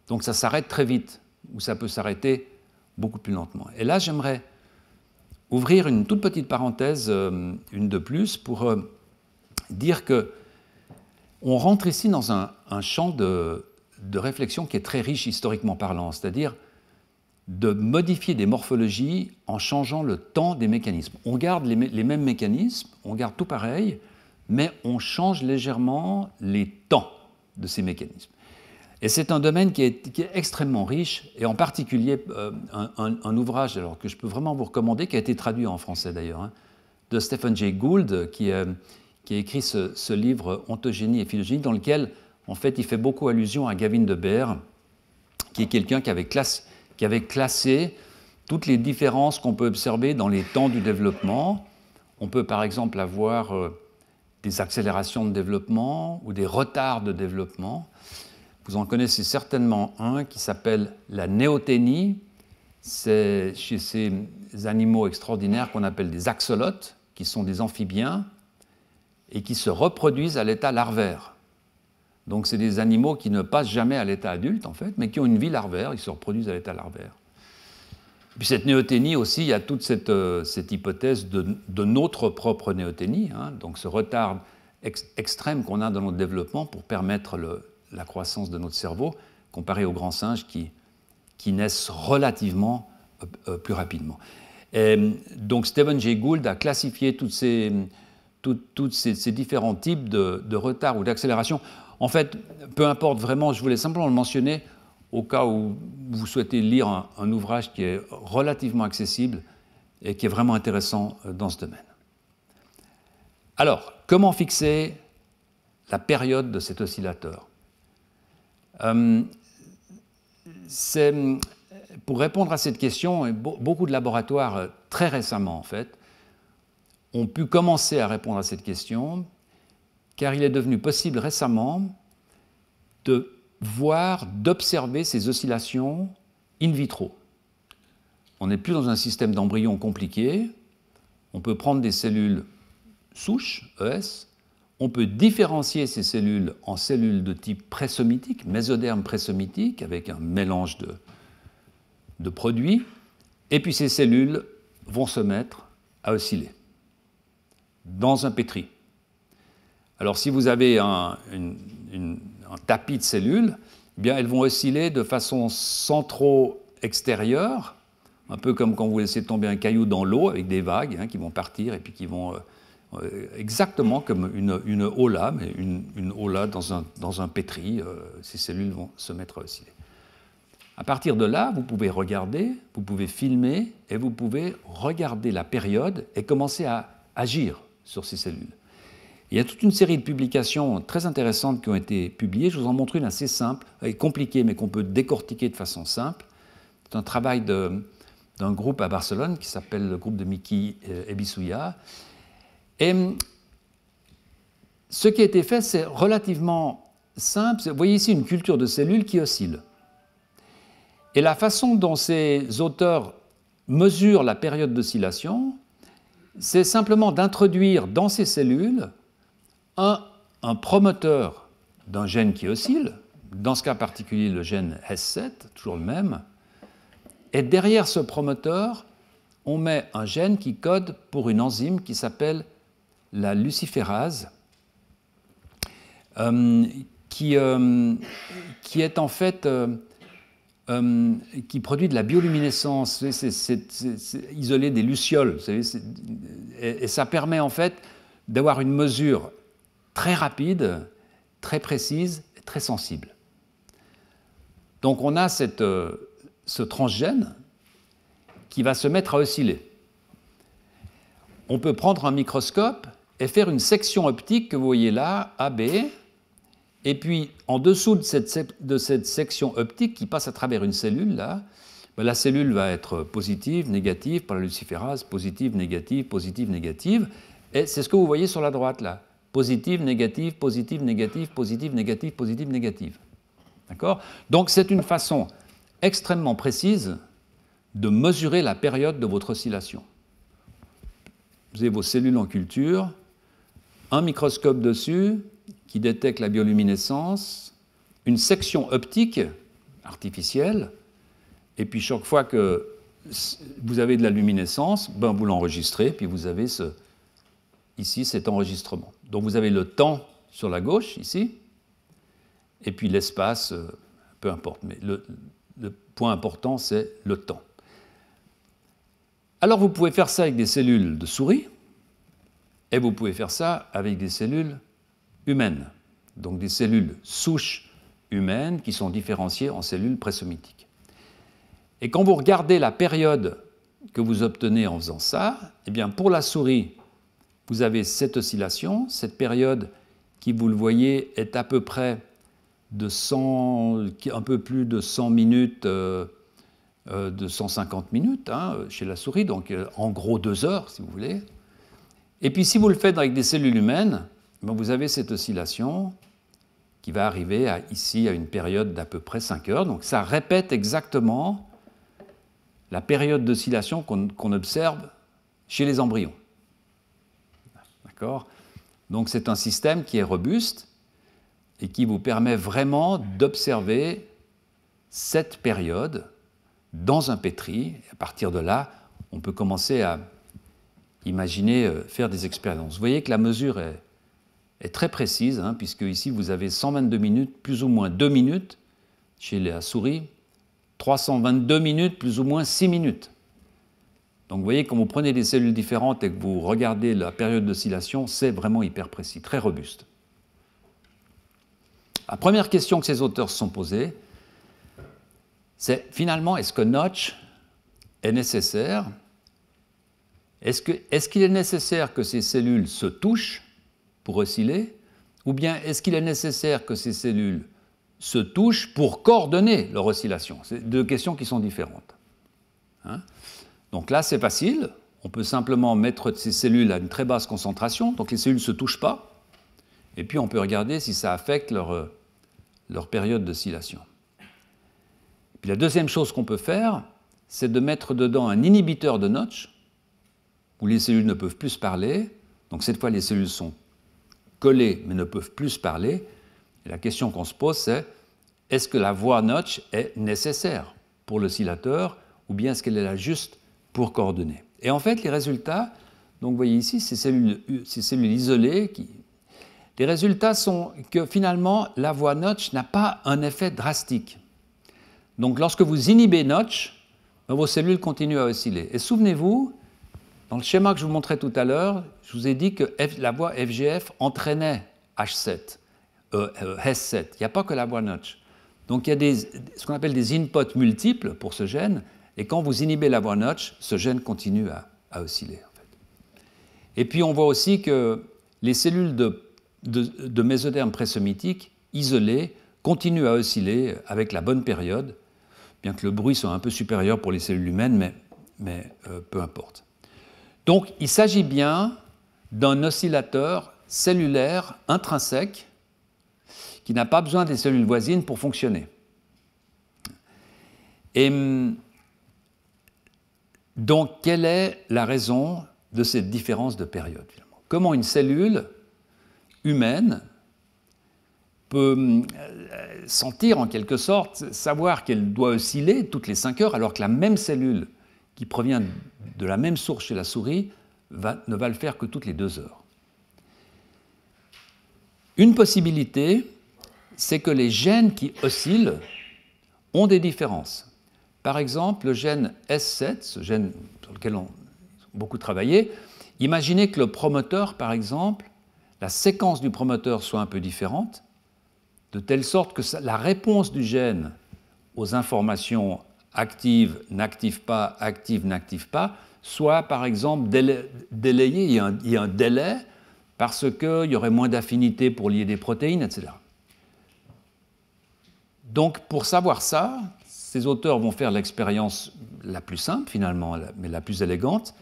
Donc ça s'arrête très vite, ou ça peut s'arrêter beaucoup plus lentement. Et là, j'aimerais ouvrir une toute petite parenthèse, une de plus, pour dire que on rentre ici dans un champ de réflexion qui est très riche historiquement parlant, c'est-à-dire de modifier des morphologies en changeant le temps des mécanismes. On garde les mêmes mécanismes, on garde tout pareil, mais on change légèrement les temps de ces mécanismes. Et c'est un domaine qui est extrêmement riche, et en particulier un ouvrage alors, que je peux vraiment vous recommander, qui a été traduit en français d'ailleurs, de Stephen Jay Gould, qui a écrit ce livre « Ontogénie et phylogénie », dans lequel, en fait, il fait beaucoup allusion à Gavin de Baer, qui est quelqu'un qui avait classé toutes les différences qu'on peut observer dans les temps du développement. On peut par exemple avoir des accélérations de développement ou des retards de développement. Vous en connaissez certainement un qui s'appelle la néoténie. C'est chez ces animaux extraordinaires qu'on appelle des axolotes, qui sont des amphibiens et qui se reproduisent à l'état larvaire. Donc c'est des animaux qui ne passent jamais à l'état adulte, en fait, mais qui ont une vie larvaire, ils se reproduisent à l'état larvaire. Puis cette néoténie aussi, il y a toute cette hypothèse de notre propre néoténie, donc ce retard extrême qu'on a dans notre développement pour permettre la croissance de notre cerveau, comparé aux grands singes qui naissent relativement plus rapidement. Et donc Stephen Jay Gould a classifié tous ces différents types de retard ou d'accélération. En fait, peu importe vraiment, je voulais simplement le mentionner au cas où vous souhaitez lire un ouvrage qui est relativement accessible et qui est vraiment intéressant dans ce domaine. Alors, comment fixer la période de cet oscillateur? Pour répondre à cette question, beaucoup de laboratoires, très récemment en fait, ont pu commencer à répondre à cette question, car il est devenu possible récemment d'observer ces oscillations in vitro. On n'est plus dans un système d'embryon compliqué, on peut prendre des cellules souches, ES, on peut différencier ces cellules en cellules de type présomitique, mésoderme présomitique, avec un mélange de produits, et puis ces cellules vont se mettre à osciller dans un pétri. Alors si vous avez un tapis de cellules, eh bien, elles vont osciller de façon centro-extérieure, un peu comme quand vous laissez tomber un caillou dans l'eau avec des vagues qui vont partir et puis qui vont... exactement comme une hola, mais une hola dans un pétri, ces cellules vont se mettre à osciller. À partir de là, vous pouvez regarder, vous pouvez filmer et vous pouvez regarder la période et commencer à agir sur ces cellules. Il y a toute une série de publications très intéressantes qui ont été publiées. Je vous en montre une assez simple, compliquée, mais qu'on peut décortiquer de façon simple, C'est un travail d'un groupe à Barcelone qui s'appelle le groupe de Miki Ebisuya. Et ce qui a été fait, c'est relativement simple. Vous voyez ici une culture de cellules qui oscille. Et la façon dont ces auteurs mesurent la période d'oscillation, c'est simplement d'introduire dans ces cellules un promoteur d'un gène qui oscille, dans ce cas particulier le gène S7, toujours le même, et derrière ce promoteur, on met un gène qui code pour une enzyme qui s'appelle la luciférase, qui est en fait qui produit de la bioluminescence, c'est isolé des lucioles, vous savez, et ça permet en fait d'avoir une mesure très rapide, très précise et très sensible. Donc on a ce transgène qui va se mettre à osciller. On peut prendre un microscope et faire une section optique que vous voyez là, AB, et puis en dessous de cette section optique qui passe à travers une cellule, là, la cellule va être positive, négative, par la luciférase, positive, négative, positive, négative, et c'est ce que vous voyez sur la droite là. Positive, négative, positive, négative, positive, négative, positive, négative. D'accord ? Donc c'est une façon extrêmement précise de mesurer la période de votre oscillation. Vous avez vos cellules en culture, un microscope dessus qui détecte la bioluminescence, une section optique artificielle, et puis chaque fois que vous avez de la luminescence, ben vous l'enregistrez, puis vous avez ici cet enregistrement. Donc vous avez le temps sur la gauche, ici, et puis l'espace, peu importe, mais le point important, c'est le temps. Alors vous pouvez faire ça avec des cellules de souris, et vous pouvez faire ça avec des cellules humaines, donc des cellules souches humaines qui sont différenciées en cellules présomitiques. Et quand vous regardez la période que vous obtenez en faisant ça, eh bien pour la souris, vous avez cette oscillation, cette période qui, vous le voyez, est à peu près de 100, un peu plus de 100 minutes, de 150 minutes hein, chez la souris, donc en gros 2 heures si vous voulez. Et puis si vous le faites avec des cellules humaines, vous avez cette oscillation qui va arriver ici à une période d'à peu près 5 heures. Donc ça répète exactement la période d'oscillation qu'on observe chez les embryons. D'accord ? Donc c'est un système qui est robuste et qui vous permet vraiment d'observer cette période dans un pétri. Et à partir de là, on peut commencer à imaginer faire des expériences. Vous voyez que la mesure est très précise, hein, puisque ici vous avez 122 minutes, plus ou moins 2 minutes chez la souris, 322 minutes, plus ou moins 6 minutes. Donc vous voyez, quand vous prenez des cellules différentes et que vous regardez la période d'oscillation, c'est vraiment hyper précis, très robuste. La première question que ces auteurs se sont posées, c'est finalement, est-ce que Notch est nécessaire ? Est-ce qu'il est nécessaire que ces cellules se touchent pour osciller, ou bien est-ce qu'il est nécessaire que ces cellules se touchent pour coordonner leur oscillation ? C'est 2 questions qui sont différentes. Hein ? Donc là, c'est facile. On peut simplement mettre ces cellules à une très basse concentration, donc les cellules ne se touchent pas, et puis on peut regarder si ça affecte leur période d'oscillation. Puis la deuxième chose qu'on peut faire, c'est de mettre dedans un inhibiteur de Notch, où les cellules ne peuvent plus se parler. Donc cette fois, les cellules sont collées, mais ne peuvent plus se parler. Et la question qu'on se pose, c'est est-ce que la voie Notch est nécessaire pour l'oscillateur, ou bien est-ce qu'elle est là juste pour coordonner ? Et en fait, les résultats, donc vous voyez ici, ces cellules isolées, les résultats sont que finalement, la voie Notch n'a pas un effet drastique. Donc lorsque vous inhibez Notch, vos cellules continuent à osciller. Et souvenez-vous, dans le schéma que je vous montrais tout à l'heure, je vous ai dit que la voie FGF entraînait H7, S7. Il n'y a pas que la voie Notch. Donc il y a ce qu'on appelle des inputs multiples pour ce gène, et quand vous inhibez la voie Notch, ce gène continue à osciller. En fait. Et puis on voit aussi que les cellules de mésoderme présomitiques isolées continuent à osciller avec la bonne période, bien que le bruit soit un peu supérieur pour les cellules humaines, mais peu importe. Donc, il s'agit bien d'un oscillateur cellulaire intrinsèque qui n'a pas besoin des cellules voisines pour fonctionner. Et donc, quelle est la raison de cette différence de période, finalement? Comment une cellule humaine peut sentir, en quelque sorte, savoir qu'elle doit osciller toutes les 5 heures, alors que la même cellule qui provient de la même source chez la souris ne va le faire que toutes les 2 heures. Une possibilité, c'est que les gènes qui oscillent ont des différences. Par exemple, le gène S7, ce gène sur lequel on a beaucoup travaillé, imaginez que le promoteur, par exemple, la séquence du promoteur soit un peu différente, de telle sorte que la réponse du gène aux informations active, n'active pas, active, n'active pas, soit par exemple délayée, il y a un délai parce qu'il y aurait moins d'affinité pour lier des protéines, etc. Donc pour savoir ça, ces auteurs vont faire l'expérience la plus simple finalement, mais la plus élégante,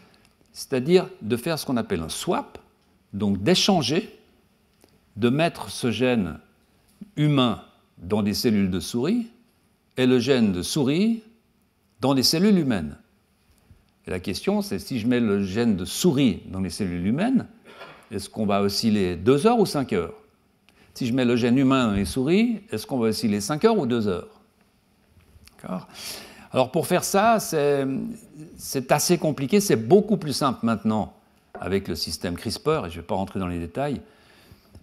c'est-à-dire de faire ce qu'on appelle un swap, donc d'échanger, de mettre ce gène humain dans des cellules de souris et le gène de souris dans des cellules humaines. Et la question, c'est si je mets le gène de souris dans les cellules humaines, est-ce qu'on va osciller 2 heures ou 5 heures? Si je mets le gène humain dans les souris, est-ce qu'on va osciller 5 heures ou 2 heures? D'accord? Alors pour faire ça, c'est assez compliqué, c'est beaucoup plus simple maintenant avec le système CRISPR, et je ne vais pas rentrer dans les détails,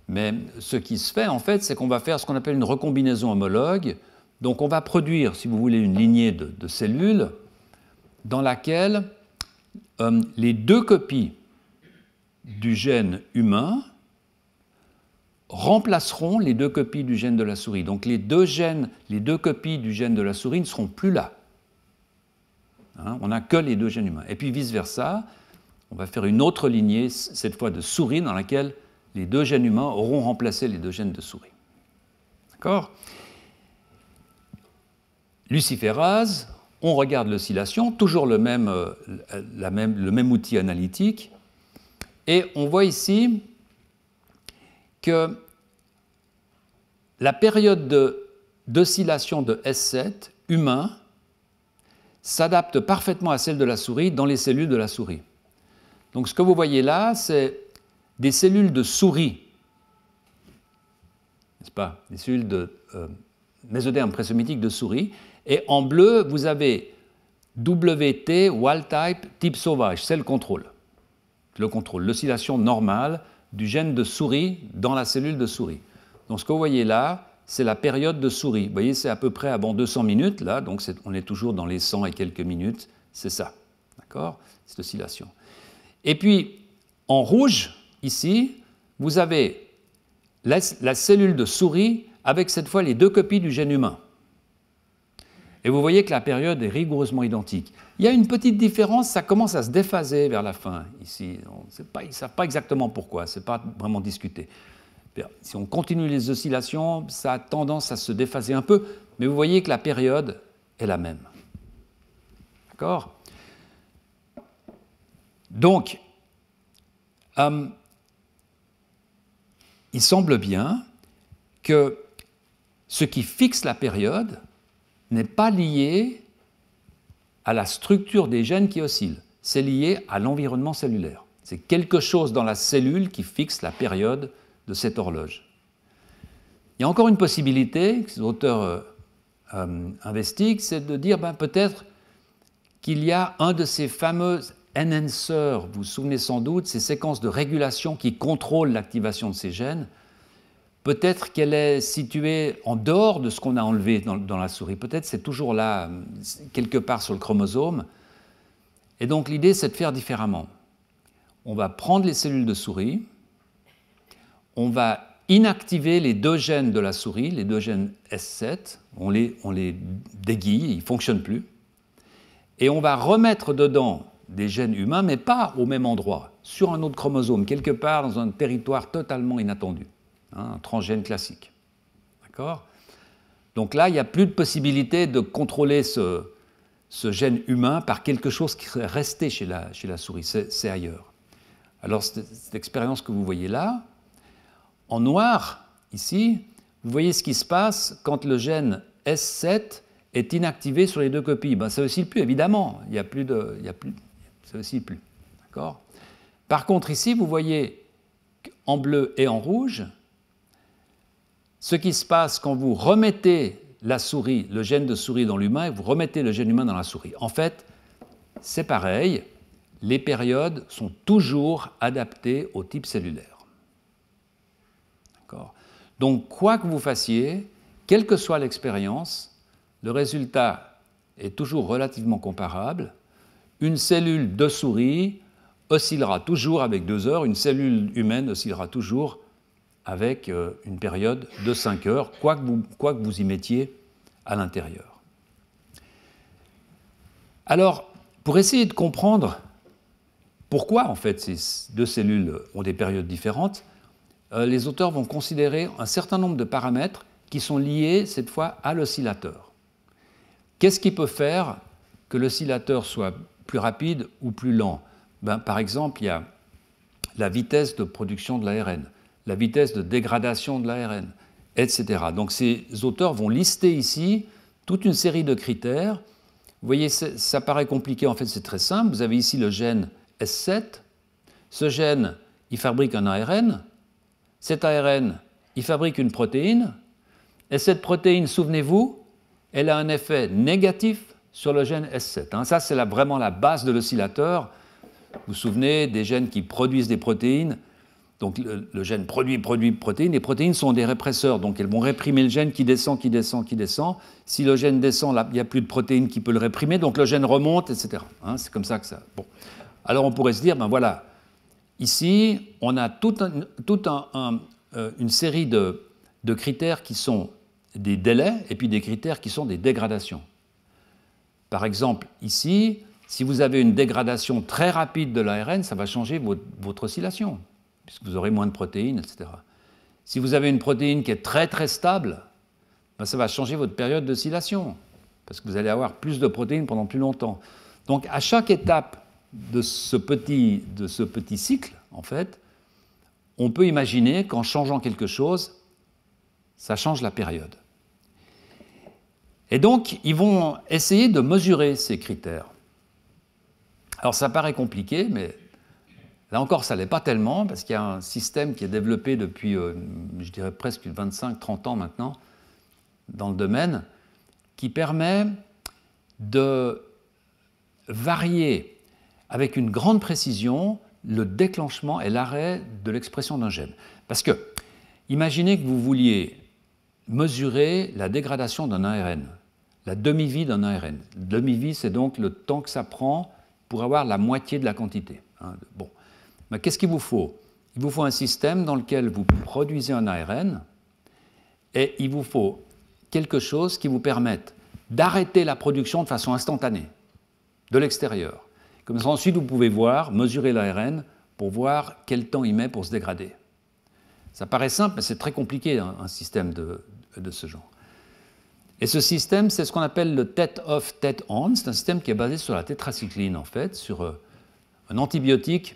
mais ce qui se fait en fait, c'est qu'on va faire ce qu'on appelle une recombinaison homologue. Donc on va produire, si vous voulez, une lignée de cellules dans laquelle les 2 copies du gène humain remplaceront les 2 copies du gène de la souris. Donc les 2 copies du gène de la souris ne seront plus là. Hein, on n'a que les 2 gènes humains. Et puis vice-versa, on va faire une autre lignée, cette fois de souris, dans laquelle les 2 gènes humains auront remplacé les 2 gènes de souris. D'accord ? Luciférase, on regarde l'oscillation, toujours le même outil analytique, et on voit ici que la période d'oscillation de S7 humain s'adapte parfaitement à celle de la souris dans les cellules de la souris. Donc ce que vous voyez là, c'est des cellules de souris, n'est-ce pas? Des cellules de mésoderme présomitique de souris. Et en bleu, vous avez WT, wild type sauvage, c'est le contrôle. L'oscillation normale du gène de souris dans la cellule de souris. Donc ce que vous voyez là, c'est la période de souris. Vous voyez, c'est à peu près avant 200 minutes, là, donc on est toujours dans les 100 et quelques minutes, c'est ça. D'accord? Cette oscillation. Et puis, en rouge, ici, vous avez la cellule de souris avec cette fois les 2 copies du gène humain. Et vous voyez que la période est rigoureusement identique. Il y a une petite différence, ça commence à se déphaser vers la fin, ici. Ils ne savent pas exactement pourquoi, ce n'est pas vraiment discuté. Si on continue les oscillations, ça a tendance à se déphaser un peu, mais vous voyez que la période est la même. D'accord? Donc, il semble bien que ce qui fixe la période n'est pas lié à la structure des gènes qui oscillent, c'est lié à l'environnement cellulaire. C'est quelque chose dans la cellule qui fixe la période de cette horloge. Il y a encore une possibilité que ces auteurs investiguent, c'est de dire peut-être qu'il y a un de ces fameux enhancers, vous vous souvenez sans doute, ces séquences de régulation qui contrôlent l'activation de ces gènes. Peut-être qu'elle est située en dehors de ce qu'on a enlevé dans la souris. Peut-être c'est toujours là, quelque part sur le chromosome. Et donc l'idée, c'est de faire différemment. On va prendre les cellules de souris, on va inactiver les 2 gènes de la souris, les 2 gènes S7, on les déguille, ils ne fonctionnent plus, et on va remettre dedans des gènes humains, mais pas au même endroit, sur un autre chromosome, quelque part dans un territoire totalement inattendu. Un transgène classique. D'accord? Donc là, il n'y a plus de possibilité de contrôler ce gène humain par quelque chose qui serait resté chez la souris, c'est ailleurs. Alors cette expérience que vous voyez là, en noir, ici, vous voyez ce qui se passe quand le gène S7 est inactivé sur les deux copies. Ben, ça oscille plus, évidemment, ça oscille plus. D'accord ? Par contre, ici, vous voyez en bleu et en rouge, ce qui se passe quand vous remettez la souris, le gène de souris dans l'humain, et vous remettez le gène humain dans la souris. En fait, c'est pareil, les périodes sont toujours adaptées au type cellulaire. D'accord ? Donc, quoi que vous fassiez, quelle que soit l'expérience, le résultat est toujours relativement comparable. Une cellule de souris oscillera toujours avec 2 heures, une cellule humaine oscillera toujours avec une période de 5 heures, quoi que vous y mettiez à l'intérieur. Alors, pour essayer de comprendre pourquoi, en fait, ces deux cellules ont des périodes différentes, les auteurs vont considérer un certain nombre de paramètres qui sont liés, cette fois, à l'oscillateur. Qu'est-ce qui peut faire que l'oscillateur soit plus rapide ou plus lent ? Ben, par exemple, il y a la vitesse de production de l'ARN, la vitesse de dégradation de l'ARN, etc. Donc ces auteurs vont lister ici toute une série de critères. Vous voyez, ça paraît compliqué, en fait c'est très simple. Vous avez ici le gène S7. Ce gène, il fabrique un ARN. Cet ARN, il fabrique une protéine. Et cette protéine, souvenez-vous, elle a un effet négatif sur le gène S7. Ça, c'est vraiment la base de l'oscillateur. Vous vous souvenez des gènes qui produisent des protéines. Donc le gène produit protéines. Les protéines sont des répresseurs, donc elles vont réprimer le gène qui descend. Si le gène descend, là, il n'y a plus de protéines qui peut le réprimer, donc le gène remonte, etc. C'est comme ça que ça... Bon. Alors on pourrait se dire, ben voilà, ici, on a toute une série de critères qui sont des délais et puis des critères qui sont des dégradations. Par exemple, ici, si vous avez une dégradation très rapide de l'ARN, ça va changer votre oscillation, puisque vous aurez moins de protéines, etc. Si vous avez une protéine qui est très très stable, ben ça va changer votre période d'oscillation, parce que vous allez avoir plus de protéines pendant plus longtemps. Donc à chaque étape de ce petit cycle, en fait, on peut imaginer qu'en changeant quelque chose, ça change la période. Et donc, ils vont essayer de mesurer ces critères. Alors ça paraît compliqué, mais là encore, ça ne l'est pas tellement, parce qu'il y a un système qui est développé depuis, je dirais, presque 25-30 ans maintenant, dans le domaine, qui permet de varier avec une grande précision le déclenchement et l'arrêt de l'expression d'un gène. Parce que, imaginez que vous vouliez mesurer la dégradation d'un ARN, la demi-vie d'un ARN. Demi-vie, c'est donc le temps que ça prend pour avoir la moitié de la quantité. Bon. Mais qu'est-ce qu'il vous faut ? Il vous faut un système dans lequel vous produisez un ARN et il vous faut quelque chose qui vous permette d'arrêter la production de façon instantanée, de l'extérieur. Comme ça, ensuite, vous pouvez mesurer l'ARN pour voir quel temps il met pour se dégrader. Ça paraît simple, mais c'est très compliqué, un système de ce genre. Et ce système, c'est ce qu'on appelle le TET-OFF, TET-ON. C'est un système qui est basé sur la tétracycline, en fait, sur un antibiotique.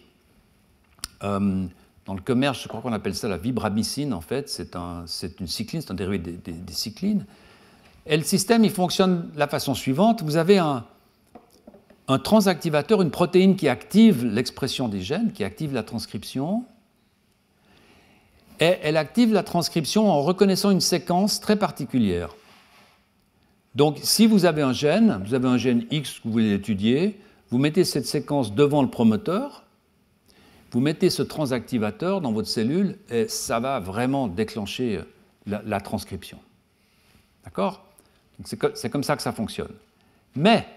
Dans le commerce, je crois qu'on appelle ça la vibramycine, en fait. C'est une cycline, c'est un dérivé des cyclines. Et le système, il fonctionne de la façon suivante. Vous avez un transactivateur, une protéine qui active l'expression des gènes, qui active la transcription. Et elle active la transcription en reconnaissant une séquence très particulière. Donc, si vous avez un gène X que vous voulez étudier, vous mettez cette séquence devant le promoteur, vous mettez ce transactivateur dans votre cellule et ça va vraiment déclencher la transcription. D'accord ? C'est comme ça que ça fonctionne. Mais,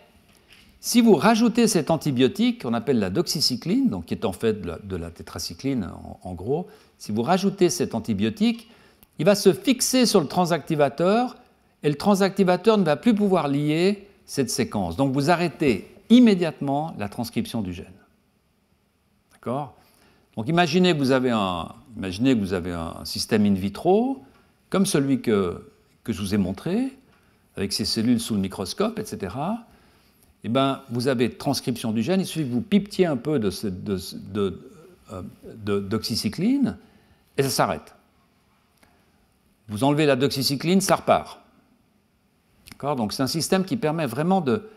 si vous rajoutez cet antibiotique qu'on appelle la doxycycline, donc qui est en fait de la tétracycline en gros, si vous rajoutez cet antibiotique, il va se fixer sur le transactivateur et le transactivateur ne va plus pouvoir lier cette séquence. Donc vous arrêtez immédiatement la transcription du gène. D'accord ? Donc imaginez que vous avez un système in vitro, comme celui que je vous ai montré, avec ces cellules sous le microscope, etc., eh ben, vous avez transcription du gène, il suffit que vous pipetiez un peu d'oxycycline, et ça s'arrête. Vous enlevez la doxycycline, ça repart. Donc c'est un système qui permet vraiment de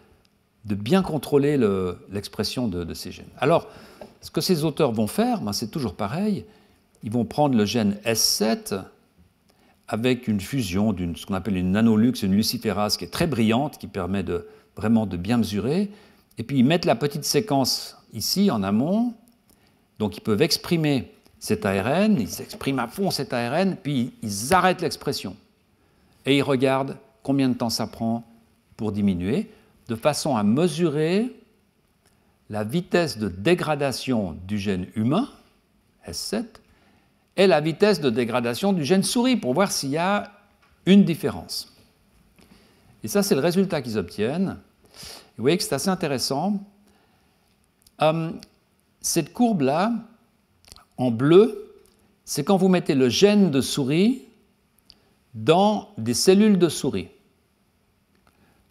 bien contrôler l'expression de ces gènes. Alors, ce que ces auteurs vont faire, ben, c'est toujours pareil. Ils vont prendre le gène S7 avec une fusion d'une ce qu'on appelle une nanoluxe, une luciférase qui est très brillante, qui permet vraiment de bien mesurer. Et puis ils mettent la petite séquence ici en amont. Donc ils peuvent exprimer cet ARN, ils expriment à fond cet ARN, puis ils arrêtent l'expression. Et ils regardent combien de temps ça prend pour diminuer, de façon à mesurer la vitesse de dégradation du gène humain, S7, et la vitesse de dégradation du gène souris, pour voir s'il y a une différence. Et ça, c'est le résultat qu'ils obtiennent. Vous voyez que c'est assez intéressant. Cette courbe-là, en bleu, c'est quand vous mettez le gène de souris dans des cellules de souris.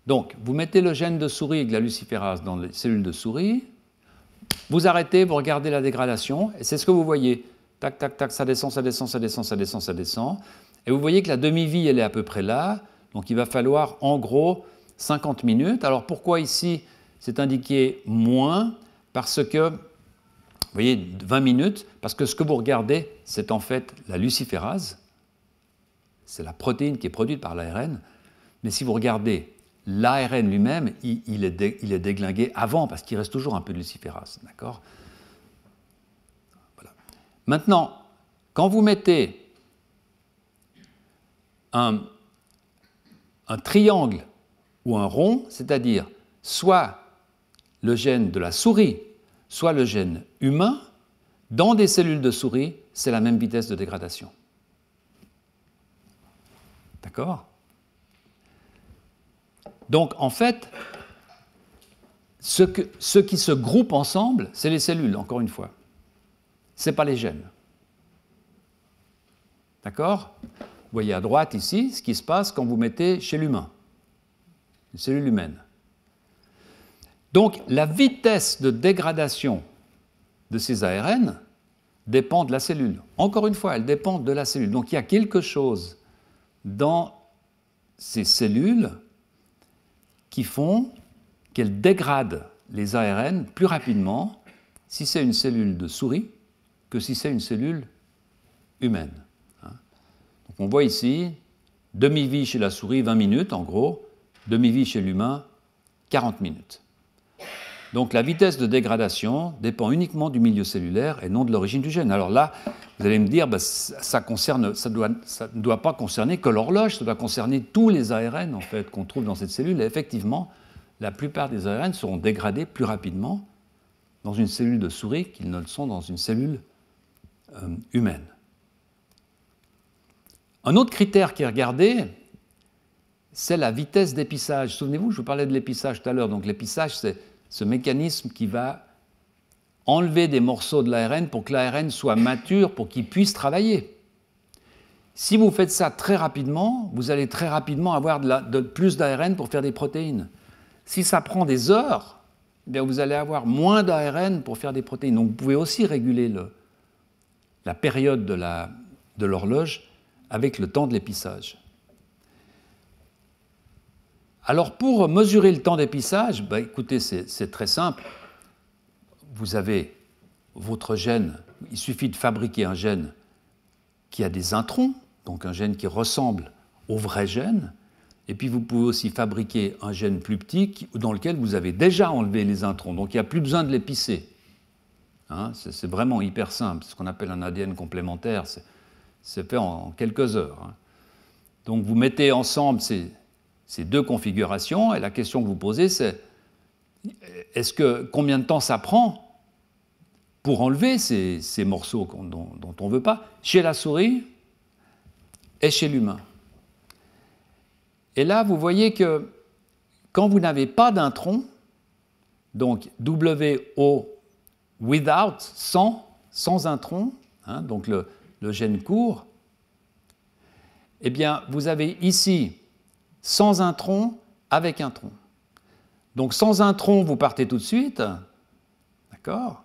Donc, vous mettez le gène de souris avec la luciférase dans les cellules de souris, vous arrêtez, vous regardez la dégradation, et c'est ce que vous voyez. Tac, tac, tac, ça descend, ça descend, ça descend, ça descend, ça descend. Et vous voyez que la demi-vie, elle est à peu près là. Donc, il va falloir, en gros, 50 minutes. Alors, pourquoi ici, c'est indiqué moins? Parce que, vous voyez, 20 minutes, parce que ce que vous regardez, c'est en fait la luciférase. C'est la protéine qui est produite par l'ARN. Mais si vous regardez l'ARN lui-même, il est déglingué avant, parce qu'il reste toujours un peu de luciférase. D'accord ? Voilà. Maintenant, quand vous mettez un triangle ou un rond, c'est-à-dire soit le gène de la souris, soit le gène humain, dans des cellules de souris, c'est la même vitesse de dégradation. D'accord ? Donc, en fait, ce qui se groupe ensemble, c'est les cellules, encore une fois. Ce n'est pas les gènes. D'accord ? Vous voyez à droite, ici, ce qui se passe quand vous mettez chez l'humain, les cellules humaines. Donc, la vitesse de dégradation de ces ARN dépend de la cellule. Encore une fois, elle dépend de la cellule. Donc, il y a quelque chose dans ces cellules qui font qu'elles dégradent les ARN plus rapidement si c'est une cellule de souris que si c'est une cellule humaine. Donc on voit ici, demi-vie chez la souris, 20 minutes en gros, demi-vie chez l'humain, 40 minutes. Donc la vitesse de dégradation dépend uniquement du milieu cellulaire et non de l'origine du gène. Alors là, vous allez me dire, ça ne doit pas concerner que l'horloge, ça doit concerner tous les ARN en fait, qu'on trouve dans cette cellule. Et effectivement, la plupart des ARN seront dégradés plus rapidement dans une cellule de souris qu'ils ne le sont dans une cellule humaine. Un autre critère qui est regardé, c'est la vitesse d'épissage. Souvenez-vous, je vous parlais de l'épissage tout à l'heure. Donc l'épissage, c'est ce mécanisme qui va enlever des morceaux de l'ARN pour que l'ARN soit mature, pour qu'il puisse travailler. Si vous faites ça très rapidement, vous allez très rapidement avoir plus d'ARN pour faire des protéines. Si ça prend des heures, eh bien vous allez avoir moins d'ARN pour faire des protéines. Donc vous pouvez aussi réguler la période de l'horloge avec le temps de l'épissage. Alors pour mesurer le temps d'épissage, écoutez, c'est très simple. Vous avez votre gène, il suffit de fabriquer un gène qui a des introns, donc un gène qui ressemble au vrai gène, et puis vous pouvez aussi fabriquer un gène plus petit dans lequel vous avez déjà enlevé les introns, donc il n'y a plus besoin de l'épicer. C'est vraiment hyper simple, c'est ce qu'on appelle un ADN complémentaire, c'est fait en quelques heures. Donc vous mettez ensemble ces deux configurations, et la question que vous posez, c'est combien de temps ça prend pour enlever ces morceaux dont on ne veut pas, chez la souris et chez l'humain. Et là, vous voyez que quand vous n'avez pas d'intron, donc WO without, sans intron, donc le gène court, eh bien, vous avez ici sans intron, avec intron. Donc sans intron, vous partez tout de suite, d'accord?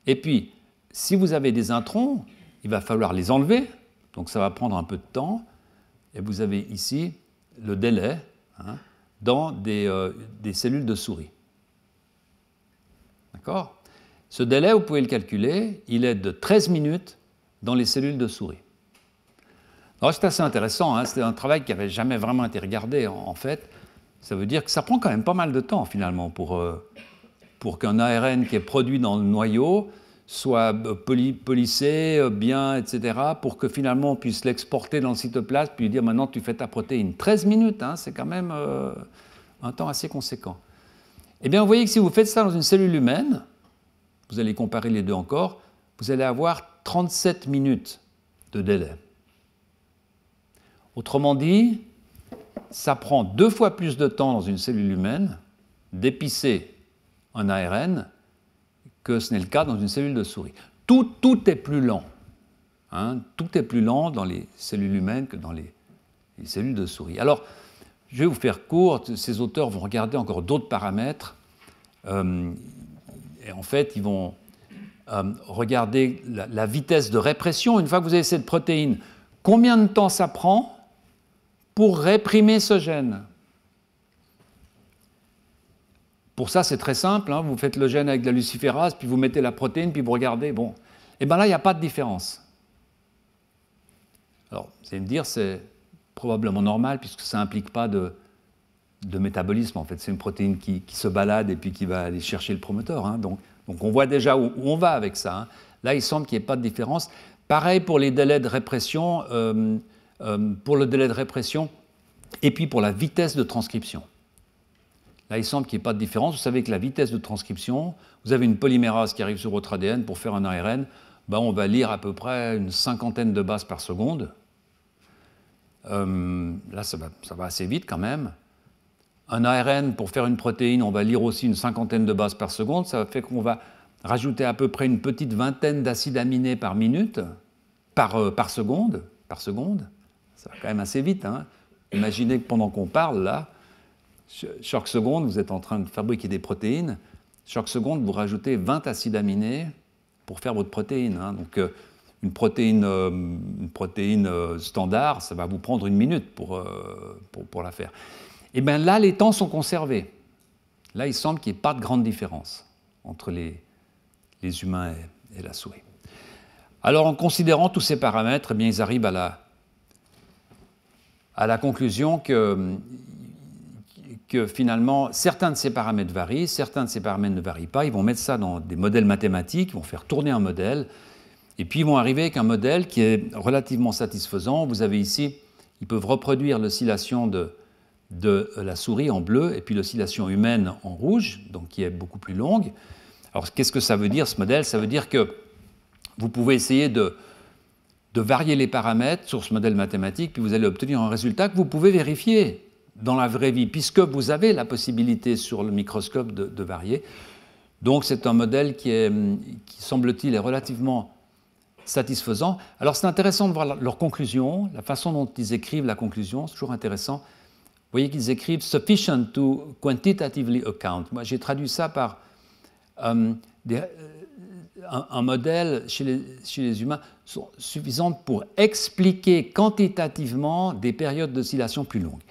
Et puis, si vous avez des introns, il va falloir les enlever, donc ça va prendre un peu de temps, et vous avez ici le délai dans des cellules de souris. D'accord? Ce délai, vous pouvez le calculer, il est de 13 minutes dans les cellules de souris. Alors c'est assez intéressant, c'est un travail qui n'avait jamais vraiment été regardé en fait. Ça veut dire que ça prend quand même pas mal de temps finalement pour qu'un ARN qui est produit dans le noyau soit polissé, bien, etc., pour que finalement on puisse l'exporter dans le cytoplasme, puis dire maintenant tu fais ta protéine. 13 minutes, c'est quand même un temps assez conséquent. Eh bien vous voyez que si vous faites ça dans une cellule humaine, vous allez comparer les deux encore, vous allez avoir 37 minutes de délai. Autrement dit, ça prend 2 fois plus de temps dans une cellule humaine d'épicer un ARN que ce n'est le cas dans une cellule de souris. Tout est plus lent. Tout est plus lent dans les cellules humaines que dans les cellules de souris. Alors, je vais vous faire court, ces auteurs vont regarder encore d'autres paramètres. Et en fait, ils vont regarder la vitesse de répression. Une fois que vous avez cette protéine, combien de temps ça prend pour réprimer ce gène? Pour ça, c'est très simple. Vous faites le gène avec de la luciférase, puis vous mettez la protéine, puis vous regardez. Bon, et bien là, il n'y a pas de différence. Alors, vous allez me dire, c'est probablement normal, puisque ça n'implique pas de métabolisme. En fait, c'est une protéine qui se balade et puis qui va aller chercher le promoteur. Donc on voit déjà où on va avec ça. Là, il semble qu'il n'y ait pas de différence. Pareil pour les délais de répression. Pour le délai de répression et puis pour la vitesse de transcription. Là, il semble qu'il n'y ait pas de différence. Vous savez que la vitesse de transcription, vous avez une polymérase qui arrive sur votre ADN pour faire un ARN, on va lire à peu près une 50aine de bases par seconde. Là, ça va assez vite quand même. Un ARN, pour faire une protéine, on va lire aussi une 50aine de bases par seconde. Ça fait qu'on va rajouter à peu près une petite vingtaine d'acides aminés par minute, par seconde. Ça va quand même assez vite. Imaginez que pendant qu'on parle, là, chaque seconde, vous êtes en train de fabriquer des protéines. Chaque seconde, vous rajoutez 20 acides aminés pour faire votre protéine. Donc, une protéine standard, ça va vous prendre 1 minute pour la faire. Et bien là, les temps sont conservés. Là, il semble qu'il n'y ait pas de grande différence entre les humains et la souris. Alors, en considérant tous ces paramètres, eh bien, ils arrivent à la conclusion que finalement, certains de ces paramètres varient, certains de ces paramètres ne varient pas. Ils vont mettre ça dans des modèles mathématiques, ils vont faire tourner un modèle, et puis ils vont arriver avec un modèle qui est relativement satisfaisant. Vous avez ici, ils peuvent reproduire l'oscillation de la souris en bleu, et puis l'oscillation humaine en rouge, donc qui est beaucoup plus longue. Alors, qu'est-ce que ça veut dire, ce modèle? Ça veut dire que vous pouvez essayer de varier les paramètres sur ce modèle mathématique, puis vous allez obtenir un résultat que vous pouvez vérifier dans la vraie vie, puisque vous avez la possibilité sur le microscope de varier. Donc c'est un modèle qui semble-t-il, est relativement satisfaisant. Alors c'est intéressant de voir leur conclusion, la façon dont ils écrivent la conclusion, c'est toujours intéressant. Vous voyez qu'ils écrivent « sufficient to quantitatively account ». Moi j'ai traduit ça par un modèle chez les humains suffisante pour expliquer quantitativement des périodes d'oscillation plus longues.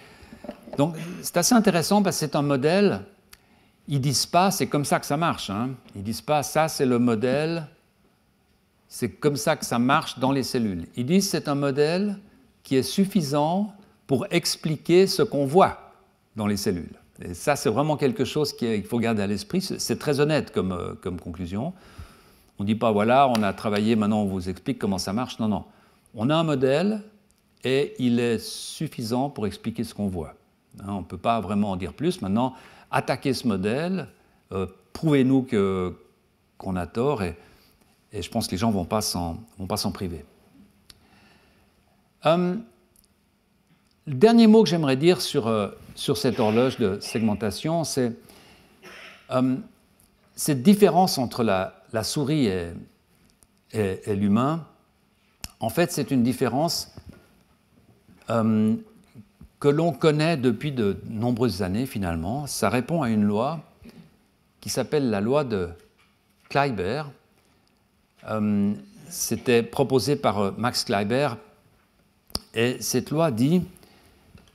Donc c'est assez intéressant parce que c'est un modèle, ils ne disent pas c'est comme ça que ça marche. Ils ne disent pas ça c'est le modèle, c'est comme ça que ça marche dans les cellules. Ils disent c'est un modèle qui est suffisant pour expliquer ce qu'on voit dans les cellules. Et ça c'est vraiment quelque chose qu'il faut garder à l'esprit, c'est très honnête comme conclusion. On ne dit pas, voilà, on a travaillé, maintenant on vous explique comment ça marche. Non, non. On a un modèle et il est suffisant pour expliquer ce qu'on voit. On ne peut pas vraiment en dire plus. Maintenant, attaquez ce modèle, prouvez-nous qu'on a tort et je pense que les gens ne vont pas s'en priver. Le dernier mot que j'aimerais dire sur cette horloge de segmentation, c'est cette différence entre la souris et l'humain. En fait, c'est une différence que l'on connaît depuis de nombreuses années finalement. Ça répond à une loi qui s'appelle la loi de Kleiber. C'était proposé par Max Kleiber, et cette loi dit, vous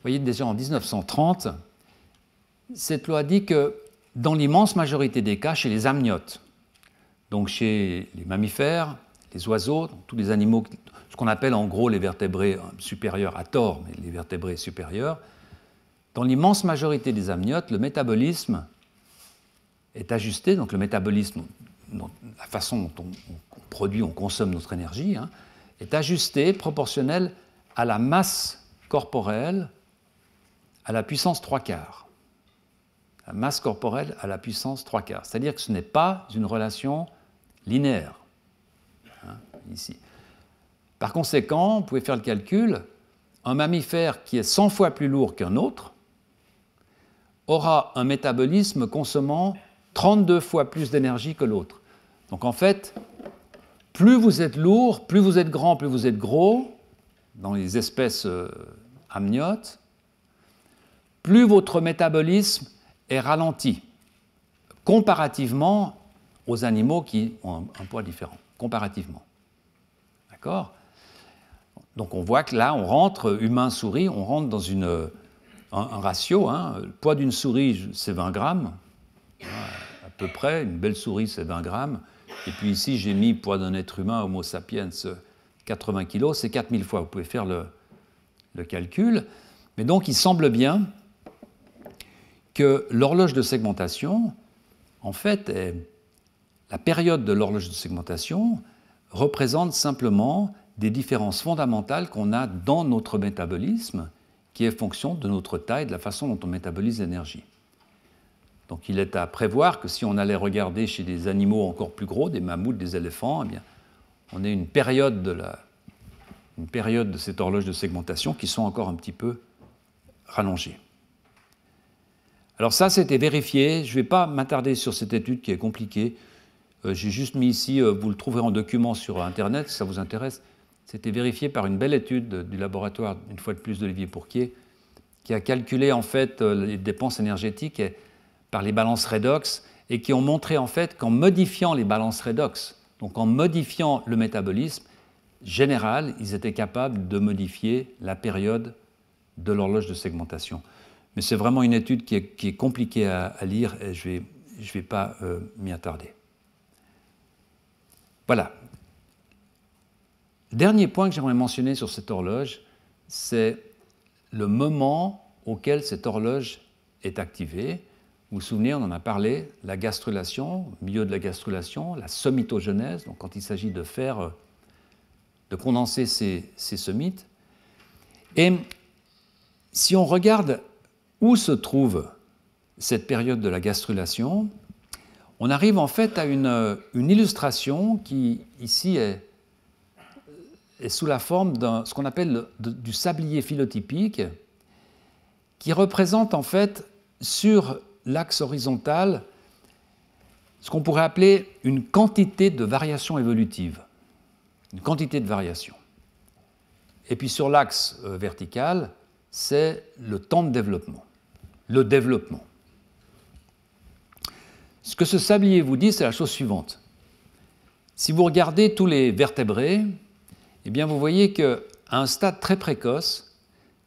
voyez déjà en 1930, cette loi dit que dans l'immense majorité des cas, chez les amniotes, donc chez les mammifères, les oiseaux, tous les animaux, ce qu'on appelle en gros les vertébrés supérieurs, à tort, mais les vertébrés supérieurs, dans l'immense majorité des amniotes, le métabolisme est ajusté, donc le métabolisme, la façon dont on produit, on consomme notre énergie, est ajusté proportionnel à la masse corporelle à la puissance 3/4. La masse corporelle à la puissance 3/4. C'est-à-dire que ce n'est pas une relation linéaire. Ici. Par conséquent, vous pouvez faire le calcul, un mammifère qui est 100 fois plus lourd qu'un autre aura un métabolisme consommant 32 fois plus d'énergie que l'autre. Donc en fait, plus vous êtes lourd, plus vous êtes grand, plus vous êtes gros, dans les espèces amniotes, plus votre métabolisme est ralenti, comparativement aux animaux qui ont un poids différent, comparativement. D'accord ? Donc on voit que là, on rentre, humain-souris, on rentre dans un ratio. Le poids d'une souris, c'est 20 grammes, à peu près. Une belle souris, c'est 20 grammes. Et puis ici, j'ai mis poids d'un être humain, Homo sapiens, 80 kg, c'est 4000 fois. Vous pouvez faire le calcul. Mais donc, il semble bien que l'horloge de segmentation, en fait, la période de l'horloge de segmentation représente simplement des différences fondamentales qu'on a dans notre métabolisme, qui est fonction de notre taille, de la façon dont on métabolise l'énergie. Donc il est à prévoir que si on allait regarder chez des animaux encore plus gros, des mammouths, des éléphants, eh bien, on ait une période de cette horloge de segmentation qui sont encore un petit peu rallongées. Alors ça, c'était vérifié. Je ne vais pas m'attarder sur cette étude qui est compliquée. J'ai juste mis ici, vous le trouverez en document sur Internet, si ça vous intéresse. C'était vérifié par une belle étude du laboratoire, une fois de plus, d'Olivier Pourquier, qui a calculé en fait les dépenses énergétiques par les balances redox et qui ont montré en fait qu'en modifiant les balances redox, donc en modifiant le métabolisme général, ils étaient capables de modifier la période de l'horloge de segmentation. Mais c'est vraiment une étude qui est compliquée à lire et je ne vais pas m'y attarder. Voilà. Le dernier point que j'aimerais mentionner sur cette horloge, c'est le moment auquel cette horloge est activée. Vous vous souvenez, on en a parlé, la gastrulation, au milieu de la gastrulation, la somitogenèse, donc quand il s'agit de condenser ces somites. Et si on regarde où se trouve cette période de la gastrulation, on arrive en fait à une illustration qui, ici, est sous la forme de ce qu'on appelle du sablier phylotypique, qui représente en fait sur l'axe horizontal ce qu'on pourrait appeler une quantité de variation évolutive. Une quantité de variation. Et puis sur l'axe vertical, c'est le temps de développement. Le développement. Ce que ce sablier vous dit, c'est la chose suivante. Si vous regardez tous les vertébrés, eh bien vous voyez qu'à un stade très précoce,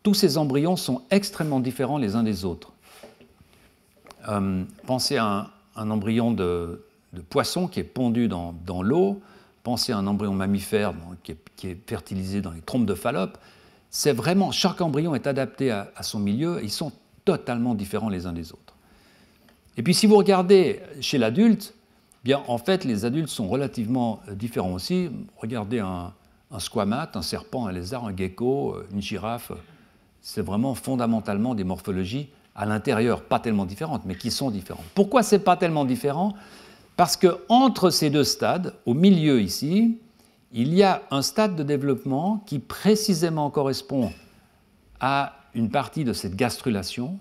tous ces embryons sont extrêmement différents les uns des autres. Pensez à un embryon de poisson qui est pondu dans l'eau, pensez à un embryon mammifère qui est fertilisé dans les trompes de Fallope. C'est vraiment, chaque embryon est adapté à son milieu et ils sont totalement différents les uns des autres. Et puis si vous regardez chez l'adulte, bien en fait les adultes sont relativement différents aussi. Regardez un squamate, un serpent, un lézard, un gecko, une girafe, c'est vraiment fondamentalement des morphologies à l'intérieur, pas tellement différentes, mais qui sont différentes. Pourquoi ce n'est pas tellement différent ? Parce qu'entre ces deux stades, au milieu ici, il y a un stade de développement qui précisément correspond à une partie de cette gastrulation,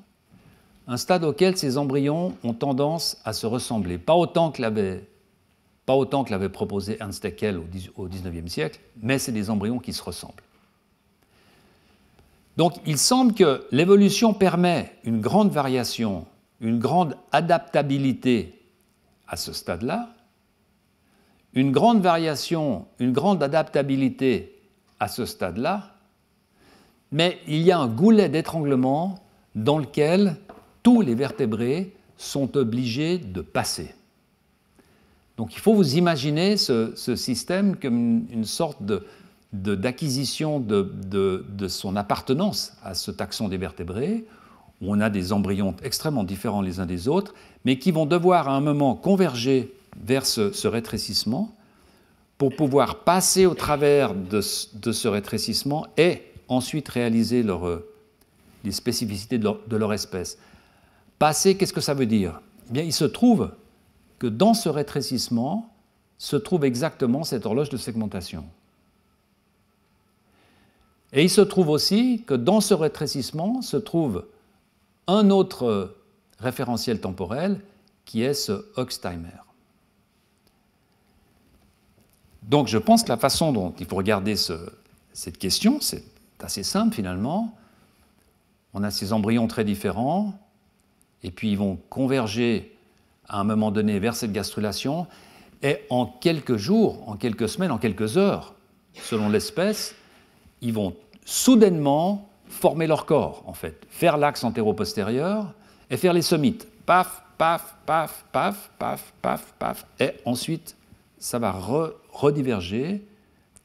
un stade auquel ces embryons ont tendance à se ressembler. Pas autant que l'avait proposé Ernst Haeckel au XIXe siècle, mais c'est des embryons qui se ressemblent. Donc il semble que l'évolution permet une grande variation, une grande adaptabilité à ce stade-là, une grande variation, une grande adaptabilité à ce stade-là, mais il y a un goulet d'étranglement dans lequel tous les vertébrés sont obligés de passer. Donc il faut vous imaginer ce système comme une sorte d'acquisition de son appartenance à ce taxon des vertébrés, où on a des embryons extrêmement différents les uns des autres, mais qui vont devoir à un moment converger vers ce rétrécissement pour pouvoir passer au travers de ce rétrécissement et ensuite réaliser les spécificités de leur espèce. Passer, qu'est-ce que ça veut dire? Eh bien, il se trouve que dans ce rétrécissement se trouve exactement cette horloge de segmentation. Et il se trouve aussi que dans ce rétrécissement se trouve un autre référentiel temporel qui est ce Hox-timer. Donc je pense que la façon dont il faut regarder cette question, c'est assez simple finalement. On a ces embryons très différents, et puis ils vont converger à un moment donné vers cette gastrulation, et en quelques jours, en quelques semaines, en quelques heures, selon l'espèce, ils vont soudainement former leur corps, en fait, faire l'axe antéro-postérieur et faire les somites. Paf, paf, paf, paf, paf, paf, paf, et ensuite, ça va rediverger,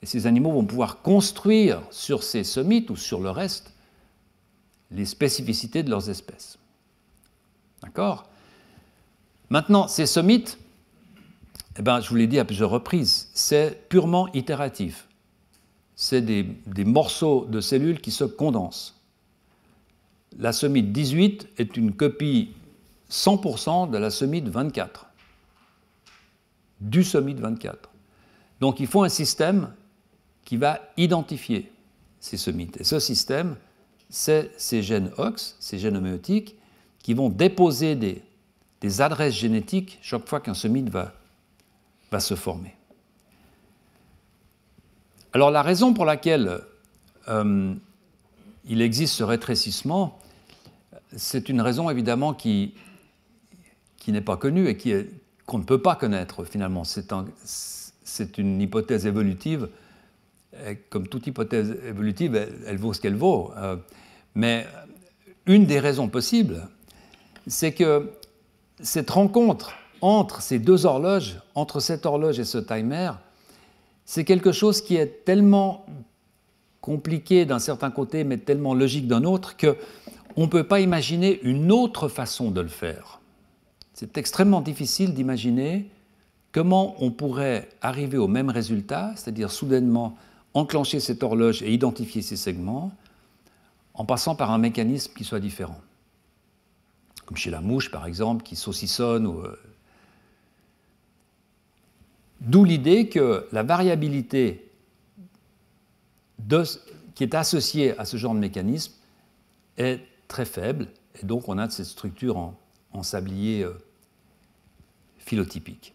et ces animaux vont pouvoir construire sur ces somites ou sur le reste les spécificités de leurs espèces. D'accord? Maintenant, ces somites, eh ben, je vous l'ai dit à plusieurs reprises, c'est purement itératif. C'est des morceaux de cellules qui se condensent. La somite 18 est une copie 100% de la somite 24, du somite 24. Donc il faut un système qui va identifier ces somites. Et ce système, c'est ces gènes Hox, ces gènes homéotiques, qui vont déposer des adresses génétiques chaque fois qu'un somite va se former. Alors la raison pour laquelle il existe ce rétrécissement, c'est une raison évidemment qui n'est pas connue et qu'on ne peut pas connaître finalement. C'est une hypothèse évolutive. Et comme toute hypothèse évolutive, elle vaut ce qu'elle vaut. Mais une des raisons possibles, c'est que cette rencontre entre ces deux horloges, entre cette horloge et ce timer, c'est quelque chose qui est tellement compliqué d'un certain côté, mais tellement logique d'un autre, qu'on ne peut pas imaginer une autre façon de le faire. C'est extrêmement difficile d'imaginer comment on pourrait arriver au même résultat, c'est-à-dire soudainement enclencher cette horloge et identifier ces segments, en passant par un mécanisme qui soit différent. Comme chez la mouche, par exemple, qui saucissonne. D'où l'idée que la variabilité qui est associée à ce genre de mécanisme est très faible, et donc on a cette structure en sablier phylotypique.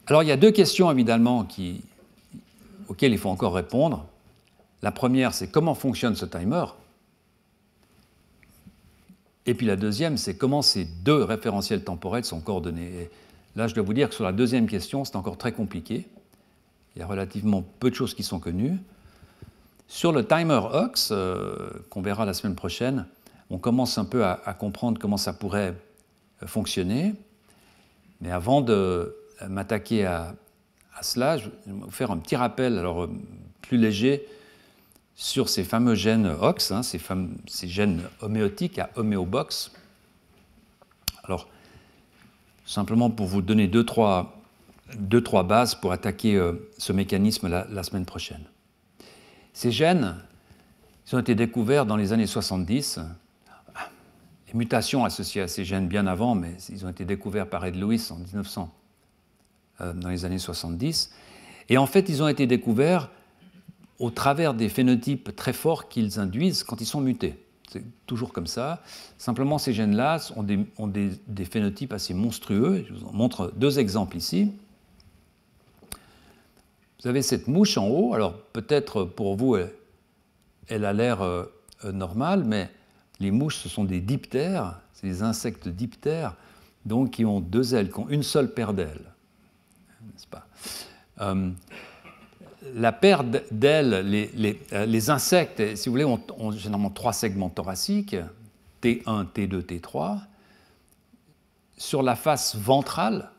Alors il y a deux questions évidemment auxquelles il faut encore répondre. La première, c'est comment fonctionne ce timer? Et puis la deuxième, c'est comment ces deux référentiels temporels sont coordonnés. Et là, je dois vous dire que sur la deuxième question, c'est encore très compliqué. Il y a relativement peu de choses qui sont connues. Sur le timer Hox, qu'on verra la semaine prochaine, on commence un peu à comprendre comment ça pourrait fonctionner. Mais avant de m'attaquer à cela, je vais vous faire un petit rappel, alors plus léger, sur ces fameux gènes Hox, ces gènes homéotiques à homéobox. Alors, simplement pour vous donner deux, trois bases pour attaquer ce mécanisme la semaine prochaine. Ces gènes, ils ont été découverts dans les années 70. Les mutations associées à ces gènes bien avant, mais ils ont été découverts par Ed Lewis en 1900, dans les années 70. Et en fait, ils ont été découverts au travers des phénotypes très forts qu'ils induisent quand ils sont mutés. C'est toujours comme ça. Simplement, ces gènes-là ont des phénotypes assez monstrueux. Je vous en montre deux exemples ici. Vous avez cette mouche en haut. Alors, peut-être pour vous, elle a l'air normale, mais les mouches, ce sont des diptères, c'est des insectes diptères, donc qui ont deux ailes, qui ont une seule paire d'ailes, n'est-ce pas? La paire d'ailes, les insectes, si vous voulez, ont généralement trois segments thoraciques, T1, T2, T3. Sur la face ventrale,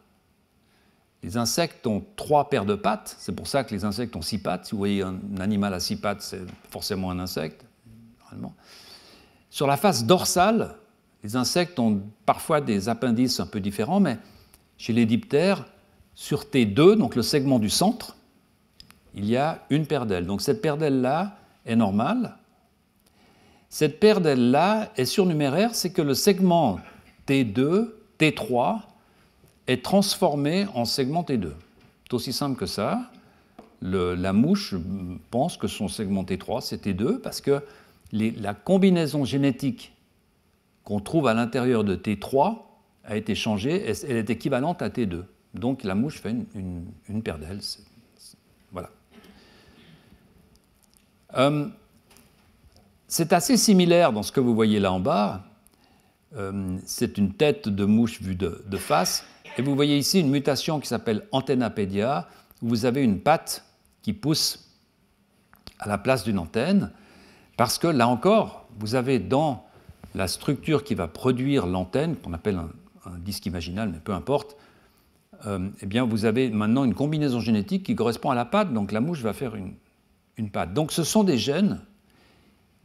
les insectes ont trois paires de pattes, c'est pour ça que les insectes ont six pattes. Si vous voyez un animal à six pattes, c'est forcément un insecte, normalement. Sur la face dorsale, les insectes ont parfois des appendices un peu différents, mais chez les diptères, sur T2, donc le segment du centre, il y a une paire d'ailes. Donc cette paire d'ailes-là est normale. Cette paire d'ailes-là est surnuméraire, c'est que le segment T2, T3 est transformé en segment T2. C'est aussi simple que ça. La mouche pense que son segment T3, c'est T2, parce que la combinaison génétique qu'on trouve à l'intérieur de T3 a été changée, elle est équivalente à T2. Donc la mouche fait une paire d'ailes. Voilà. C'est assez similaire dans ce que vous voyez là en bas. C'est une tête de mouche vue de face. Et vous voyez ici une mutation qui s'appelle antennapédia, où vous avez une patte qui pousse à la place d'une antenne, parce que là encore, vous avez dans la structure qui va produire l'antenne, qu'on appelle un disque imaginal, mais peu importe, eh bien vous avez maintenant une combinaison génétique qui correspond à la patte, donc la mouche va faire une patte. Donc ce sont des gènes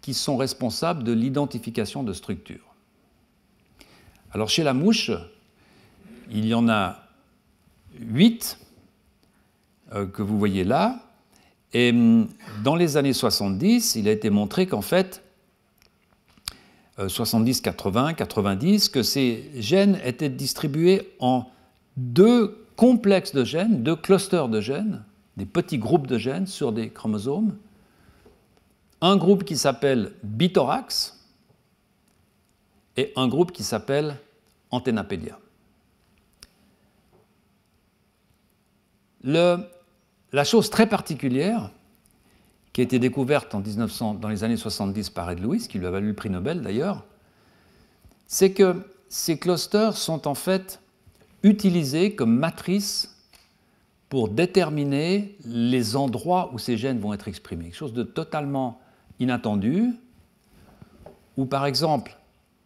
qui sont responsables de l'identification de structures. Alors chez la mouche, il y en a 8 que vous voyez là, et dans les années 70, il a été montré qu'en fait, 70, 80, 90, que ces gènes étaient distribués en deux complexes de gènes, deux clusters de gènes, des petits groupes de gènes sur des chromosomes. Un groupe qui s'appelle bithorax et un groupe qui s'appelle antennapédia. La chose très particulière qui a été découverte dans les années 70 par Ed Lewis, qui lui a valu le prix Nobel d'ailleurs, c'est que ces clusters sont en fait utilisés comme matrice pour déterminer les endroits où ces gènes vont être exprimés. Quelque chose de totalement inattendu, où par exemple,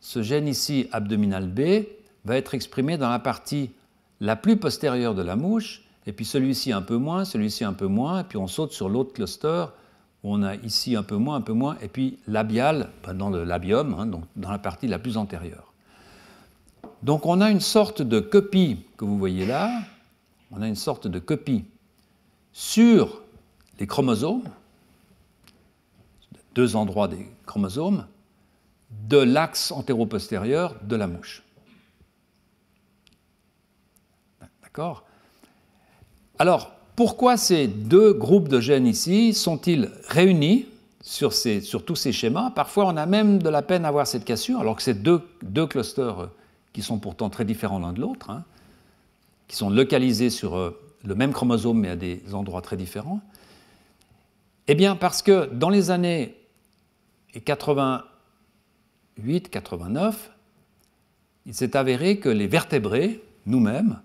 ce gène ici, abdominal B, va être exprimé dans la partie la plus postérieure de la mouche, et puis celui-ci un peu moins, celui-ci un peu moins, et puis on saute sur l'autre cluster, où on a ici un peu moins, et puis labial, dans le labium, hein, donc dans la partie la plus antérieure. Donc on a une sorte de copie que vous voyez là, on a une sorte de copie sur les chromosomes, deux endroits des chromosomes, de l'axe antéro-postérieur de la mouche. D'accord ? Alors, pourquoi ces deux groupes de gènes ici sont-ils réunis sur tous ces schémas? Parfois, on a même de la peine à voir cette cassure, alors que c'est deux clusters qui sont pourtant très différents l'un de l'autre, hein, qui sont localisés sur le même chromosome, mais à des endroits très différents. Eh bien, parce que dans les années 88, 89, il s'est avéré que les vertébrés, nous-mêmes,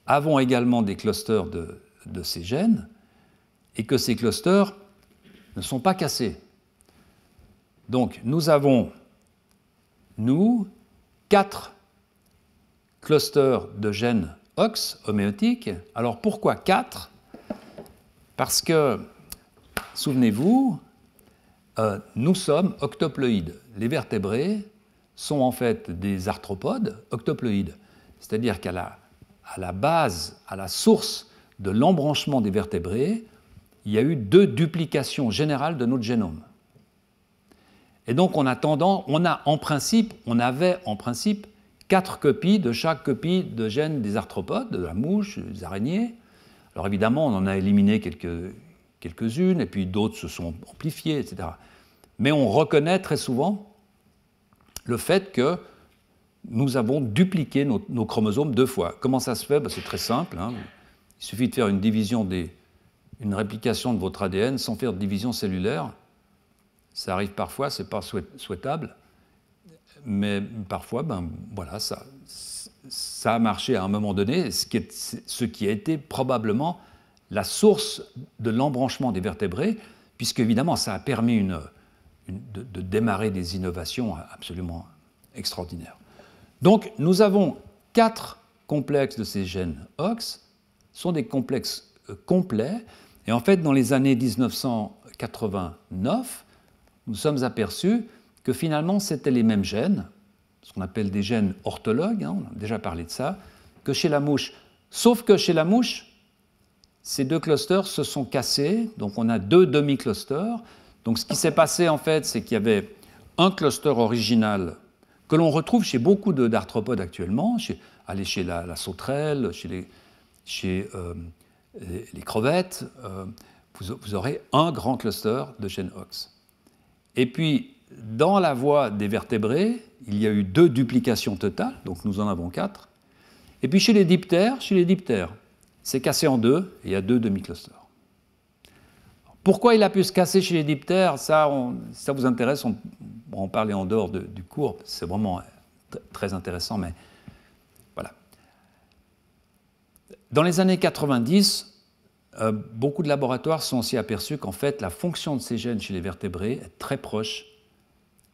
avons également des clusters de ces gènes et que ces clusters ne sont pas cassés. Donc, nous avons, 4 clusters de gènes OX, homéotiques. Alors, pourquoi 4 ? Parce que, souvenez-vous, nous sommes octoploïdes. Les vertébrés sont en fait des arthropodes octoploïdes. C'est-à-dire qu'à la base, à la source de l'embranchement des vertébrés, il y a eu 2 duplications générales de notre génome. Et donc on avait en principe 4 copies de chaque copie de gènes des arthropodes, de la mouche, des araignées. Alors évidemment, on en a éliminé quelques-unes, et puis d'autres se sont amplifiées, etc. Mais on reconnaît très souvent le fait que nous avons dupliqué nos chromosomes 2 fois. Comment ça se fait ? C'est très simple, hein. Il suffit de faire une réplication de votre ADN sans faire de division cellulaire. Ça arrive parfois, ce n'est pas souhaitable, mais parfois, ben, voilà, ça a marché à un moment donné, ce qui a été probablement la source de l'embranchement des vertébrés, puisque évidemment, ça a permis de démarrer des innovations absolument extraordinaires. Donc, nous avons 4 complexes de ces gènes OX, sont des complexes complets, et en fait, dans les années 1989, nous sommes aperçus que finalement, c'était les mêmes gènes, ce qu'on appelle des gènes orthologues, hein, on a déjà parlé de ça, que chez la mouche. Sauf que chez la mouche, ces 2 clusters se sont cassés, donc on a 2 demi-clusters. Donc ce qui s'est passé, en fait, c'est qu'il y avait un cluster original que l'on retrouve chez beaucoup d'arthropodes actuellement, chez la sauterelle, chez les crevettes, vous aurez un grand cluster de gènes OX. Et puis, dans la voie des vertébrés, il y a eu 2 duplications totales, donc nous en avons 4. Et puis chez les diptères, c'est cassé en 2, et il y a 2 demi-clusters. Pourquoi il a pu se casser chez les diptères, ça vous intéresse, on va en parler en dehors du cours, c'est vraiment très intéressant, mais voilà. Dans les années 90, beaucoup de laboratoires se sont aussi aperçus qu'en fait, la fonction de ces gènes chez les vertébrés est très proche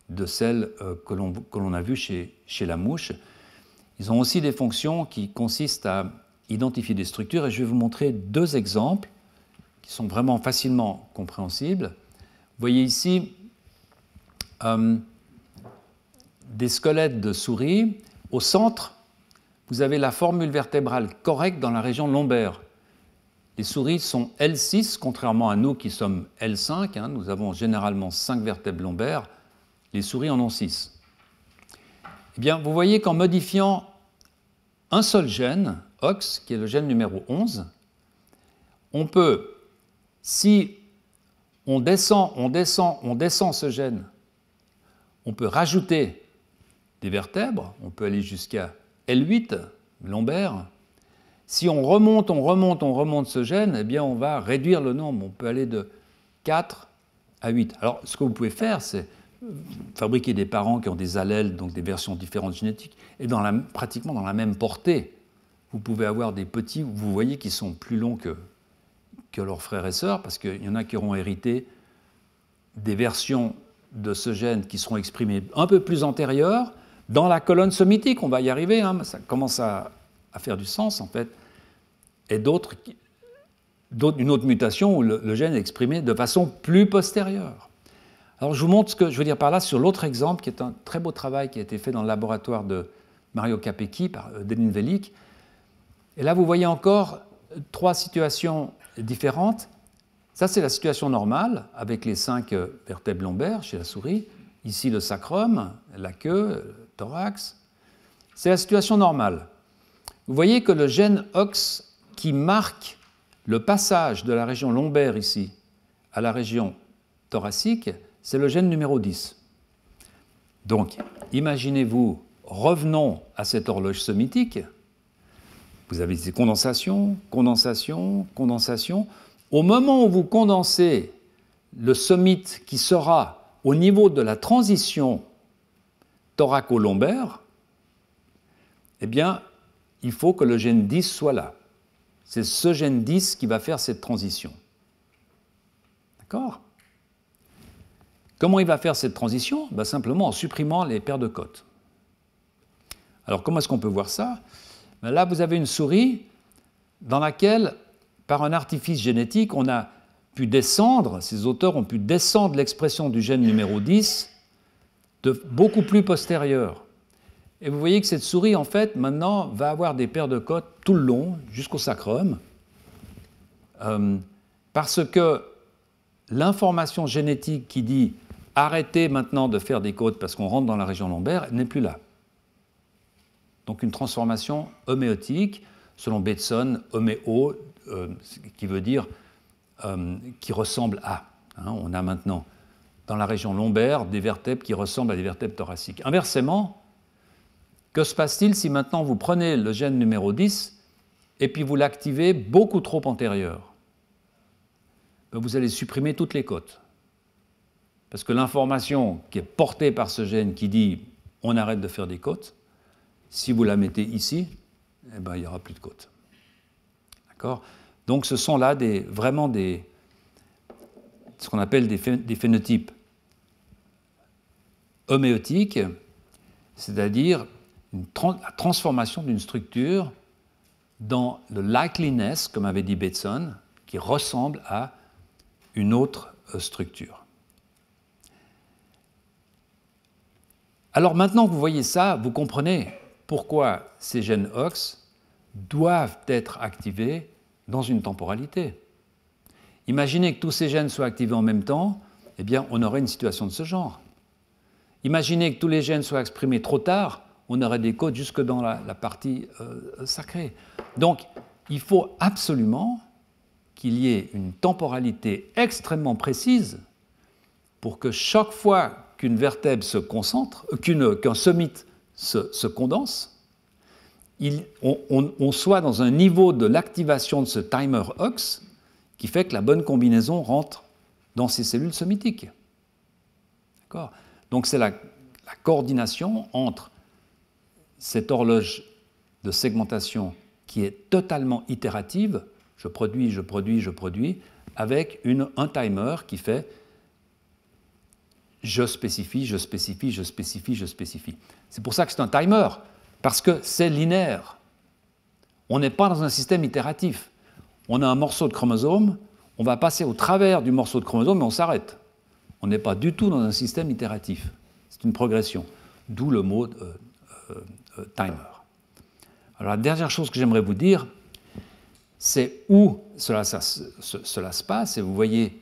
de celle que l'on a vue chez la mouche. Ils ont aussi des fonctions qui consistent à identifier des structures, et je vais vous montrer 2 exemples qui sont vraiment facilement compréhensibles. Vous voyez ici des squelettes de souris. Au centre, vous avez la formule vertébrale correcte dans la région lombaire. Les souris sont L6, contrairement à nous qui sommes L5. Hein, nous avons généralement 5 vertèbres lombaires. Les souris en ont 6. Eh bien, vous voyez qu'en modifiant un seul gène, OX, qui est le gène numéro 11, on peut, si on descend ce gène, on peut rajouter des vertèbres, on peut aller jusqu'à L8, lombaire. Si on remonte ce gène, eh bien on va réduire le nombre, on peut aller de 4 à 8. Alors, ce que vous pouvez faire, c'est fabriquer des parents qui ont des allèles, donc des versions différentes génétiques, et pratiquement dans la même portée. Vous pouvez avoir des petits, vous voyez, qui sont plus longs que leurs frères et sœurs, parce qu'il y en a qui auront hérité des versions de ce gène qui seront exprimées un peu plus antérieures dans la colonne somitique. On va y arriver, hein, ça commence à faire du sens, en fait. Et une autre mutation où le gène est exprimé de façon plus postérieure. Alors, je vous montre ce que je veux dire par là sur l'autre exemple, qui est un très beau travail qui a été fait dans le laboratoire de Mario Capecchi par Denis Velik. Et là, vous voyez encore 3 situations différentes. Ça, c'est la situation normale, avec les 5 vertèbres lombaires chez la souris. Ici, le sacrum, la queue, le thorax. C'est la situation normale. Vous voyez que le gène OX qui marque le passage de la région lombaire ici à la région thoracique, c'est le gène numéro 10. Donc, imaginez-vous, revenons à cette horloge somitique. Vous avez ces condensations, condensations, condensations. Au moment où vous condensez le somite qui sera au niveau de la transition thoraco-lombaire, eh bien, il faut que le gène 10 soit là. C'est ce gène 10 qui va faire cette transition. D'accord ? Comment il va faire cette transition ? Ben, simplement en supprimant les paires de côtes. Alors, comment est-ce qu'on peut voir ça ? Ben, là, vous avez une souris dans laquelle, par un artifice génétique, on a pu descendre, ces auteurs ont pu descendre l'expression du gène numéro 10 de beaucoup plus postérieure. Et vous voyez que cette souris, en fait, maintenant, va avoir des paires de côtes tout le long, jusqu'au sacrum, parce que l'information génétique qui dit « arrêtez maintenant de faire des côtes parce qu'on rentre dans la région lombaire » n'est plus là. Donc une transformation homéotique, selon Bateson, homéo, qui veut dire qui ressemble à. Hein, on a maintenant, dans la région lombaire, des vertèbres qui ressemblent à des vertèbres thoraciques. Inversement, que se passe-t-il si maintenant vous prenez le gène numéro 10 et puis vous l'activez beaucoup trop antérieur ? Ben, vous allez supprimer toutes les côtes. parce que l'information qui est portée par ce gène qui dit on arrête de faire des côtes, si vous la mettez ici, eh ben, il n'y aura plus de côtes. D'accord ? Donc ce sont là vraiment ce qu'on appelle des phénotypes homéotiques, c'est-à-dire la transformation d'une structure dans le likeliness, comme avait dit Bateson, qui ressemble à une autre structure. Alors maintenant que vous voyez ça, vous comprenez pourquoi ces gènes OX doivent être activés dans une temporalité. Imaginez que tous ces gènes soient activés en même temps, eh bien on aurait une situation de ce genre. Imaginez que tous les gènes soient exprimés trop tard, on aurait des côtes jusque dans la partie sacrée. Donc, il faut absolument qu'il y ait une temporalité extrêmement précise pour que chaque fois qu'une vertèbre se concentre, qu'un somite se condense, on soit dans un niveau de l'activation de ce timer OX qui fait que la bonne combinaison rentre dans ces cellules somitiques. D'accord ? Donc c'est la coordination entre cette horloge de segmentation qui est totalement itérative, je produis, avec un timer qui fait je spécifie. C'est pour ça que c'est un timer, parce que c'est linéaire. On n'est pas dans un système itératif. On a un morceau de chromosome, on va passer au travers du morceau de chromosome et on s'arrête. On n'est pas du tout dans un système itératif. C'est une progression, d'où le mot timer. Alors la dernière chose que j'aimerais vous dire, c'est où cela se passe. Et vous voyez,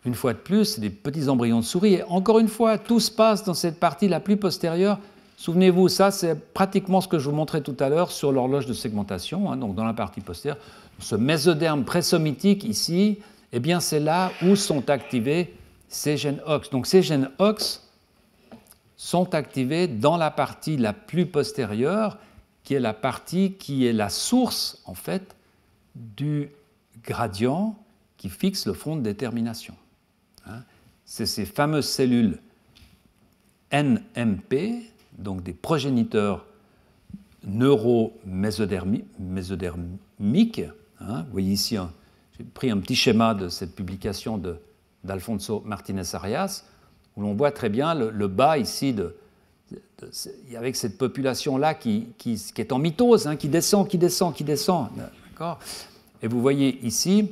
une fois de plus, c'est des petits embryons de souris. Et encore une fois, tout se passe dans cette partie la plus postérieure. Souvenez-vous, ça c'est pratiquement ce que je vous montrais tout à l'heure sur l'horloge de segmentation, hein, donc dans la partie postérieure. Ce mésoderme présomitique ici, eh bien c'est là où sont activés ces gènes OX. Donc ces gènes OX sont activés dans la partie la plus postérieure, qui est la partie qui est la source, en fait, du gradient qui fixe le front de détermination. C'est ces fameuses cellules NMP, donc des progéniteurs neuromésodermiques. Vous voyez ici, j'ai pris un petit schéma de cette publication d'Alfonso Martinez-Arias, où l'on voit très bien le bas ici, avec cette population-là qui est en mitose, hein, qui descend. D'accord ? Et vous voyez ici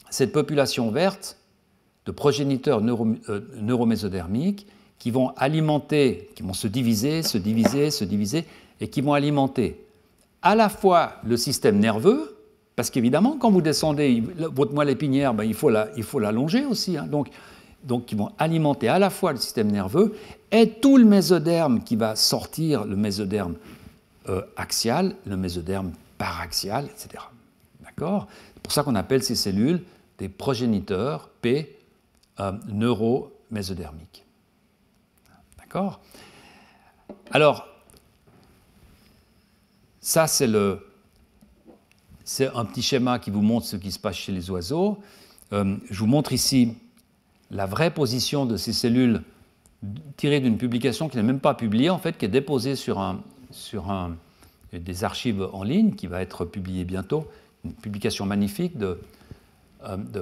cette population verte de progéniteurs neuromésodermiques qui vont se diviser, et qui vont alimenter à la fois le système nerveux, parce qu'évidemment, quand vous descendez, votre moelle épinière, il faut l'allonger aussi, hein, donc qui vont alimenter à la fois le système nerveux et tout le mésoderme qui va sortir, le mésoderme axial, le mésoderme paraxial, etc. D'accord ? C'est pour ça qu'on appelle ces cellules des progéniteurs P neuromésodermiques. D'accord ? Alors, ça c'est un petit schéma qui vous montre ce qui se passe chez les oiseaux. Je vous montre ici la vraie position de ces cellules tirée d'une publication qui n'est même pas publiée, en fait, qui est déposée sur des archives en ligne, qui va être publiée bientôt, une publication magnifique de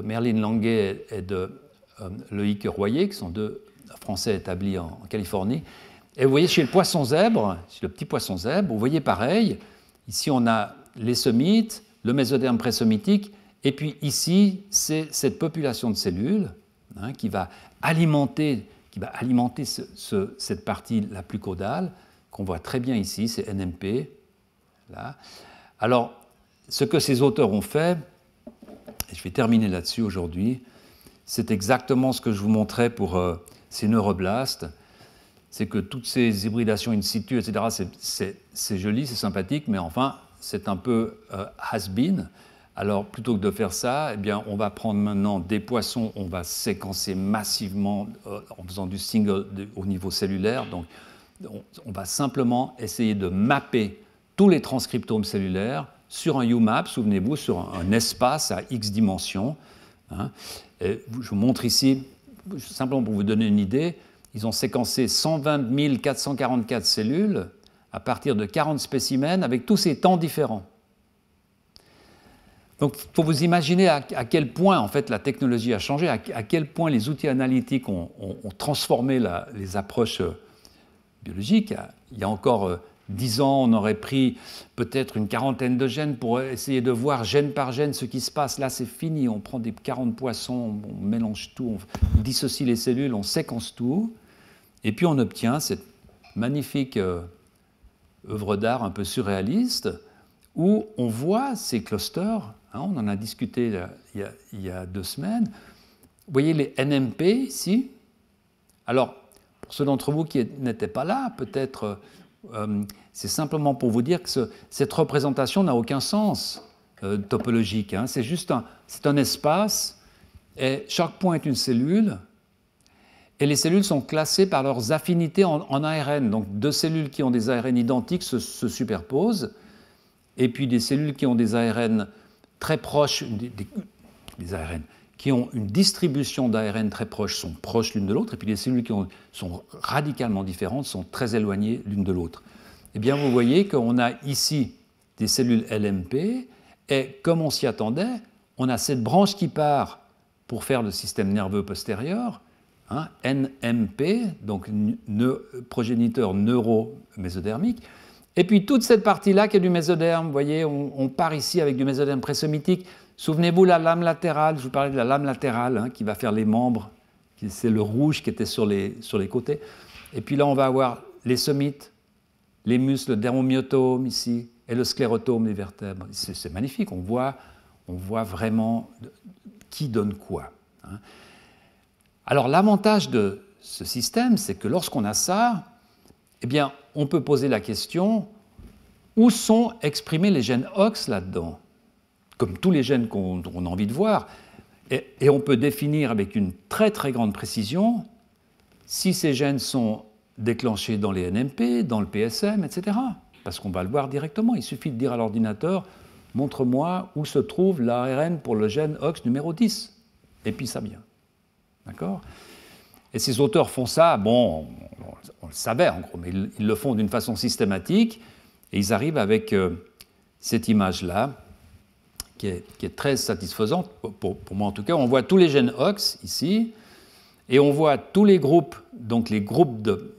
Merlin Languet et de Loïc Royer, qui sont deux Français établis en Californie. Et vous voyez chez le poisson zèbre, chez le petit poisson zèbre, vous voyez pareil, ici on a les somites, le mésoderme présomitique, et puis ici c'est cette population de cellules, hein, qui va alimenter cette partie la plus caudale, qu'on voit très bien ici, c'est NMP. Là. Alors, ce que ces auteurs ont fait, et je vais terminer là-dessus aujourd'hui, c'est exactement ce que je vous montrais pour ces neuroblastes, c'est que toutes ces hybridations in situ, etc., c'est joli, c'est sympathique, mais enfin, c'est un peu has-been. Alors, plutôt que de faire ça, eh bien, on va prendre maintenant des poissons, on va séquencer massivement en faisant du single au niveau cellulaire. Donc, on va simplement essayer de mapper tous les transcriptomes cellulaires sur un UMAP, souvenez-vous, sur un espace à X dimensions. Hein. Et je vous montre ici, simplement pour vous donner une idée, ils ont séquencé 120 444 cellules à partir de 40 spécimens avec tous ces temps différents. Donc, il faut vous imaginer à quel point en fait, la technologie a changé, à quel point les outils analytiques ont transformé les approches biologiques. Il y a encore 10 ans, on aurait pris peut-être une quarantaine de gènes pour essayer de voir gène par gène ce qui se passe. Là, c'est fini. On prend des 40 poissons, on mélange tout, on dissocie les cellules, on séquence tout. Et puis, on obtient cette magnifique œuvre d'art un peu surréaliste où on voit ces clusters. On en a discuté il y a 2 semaines. Vous voyez les NMP ici. Alors, pour ceux d'entre vous qui n'étaient pas là, peut-être, c'est simplement pour vous dire que cette représentation n'a aucun sens topologique. C'est juste un espace, et chaque point est une cellule, et les cellules sont classées par leurs affinités en ARN. Donc, 2 cellules qui ont des ARN identiques se superposent, et puis des cellules qui ont des ARN très proches, des ARN qui ont une distribution d'ARN très proche sont proches l'une de l'autre, et puis les cellules qui sont radicalement différentes sont très éloignées l'une de l'autre. Eh bien, vous voyez qu'on a ici des cellules LMP, et comme on s'y attendait, on a cette branche qui part pour faire le système nerveux postérieur, NMP, donc progéniteur neuro-mésodermique, et puis toute cette partie-là qui est du mésoderme, vous voyez, on part ici avec du mésoderme présomitique. Souvenez-vous la lame latérale, je vous parlais de la lame latérale qui va faire les membres, c'est le rouge qui était sur les côtés. Et puis là, on va avoir les somites, les muscles, le dermomyotome ici, et le sclérotome des vertèbres. C'est magnifique, on voit vraiment qui donne quoi. Alors l'avantage de ce système, c'est que lorsqu'on a ça, eh bien, on peut poser la question, où sont exprimés les gènes OX là-dedans? Comme tous les gènes qu'on a envie de voir. Et on peut définir avec une très très grande précision si ces gènes sont déclenchés dans les NMP, dans le PSM, etc. Parce qu'on va le voir directement. Il suffit de dire à l'ordinateur, montre-moi où se trouve l'ARN pour le gène OX numéro 10. Et puis ça vient. D'accord ? Et ces auteurs font ça, bon, on le savait en gros, mais ils le font d'une façon systématique, et ils arrivent avec cette image-là, qui est très satisfaisante, pour moi en tout cas. On voit tous les gènes OX ici, et on voit tous les groupes, donc les groupes de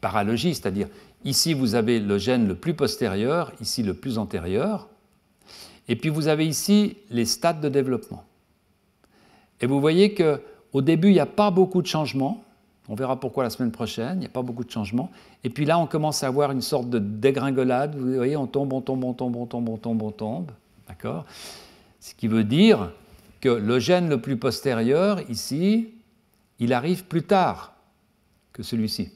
paralogie, c'est-à-dire ici vous avez le gène le plus postérieur, ici le plus antérieur, et puis vous avez ici les stades de développement. Et vous voyez que au début, il n'y a pas beaucoup de changements. On verra pourquoi la semaine prochaine. Il n'y a pas beaucoup de changements. Et puis là, on commence à avoir une sorte de dégringolade. Vous voyez, on tombe, on tombe, on tombe, on tombe, on tombe, on tombe. D'accord ? Ce qui veut dire que le gène le plus postérieur, ici, il arrive plus tard que celui-ci.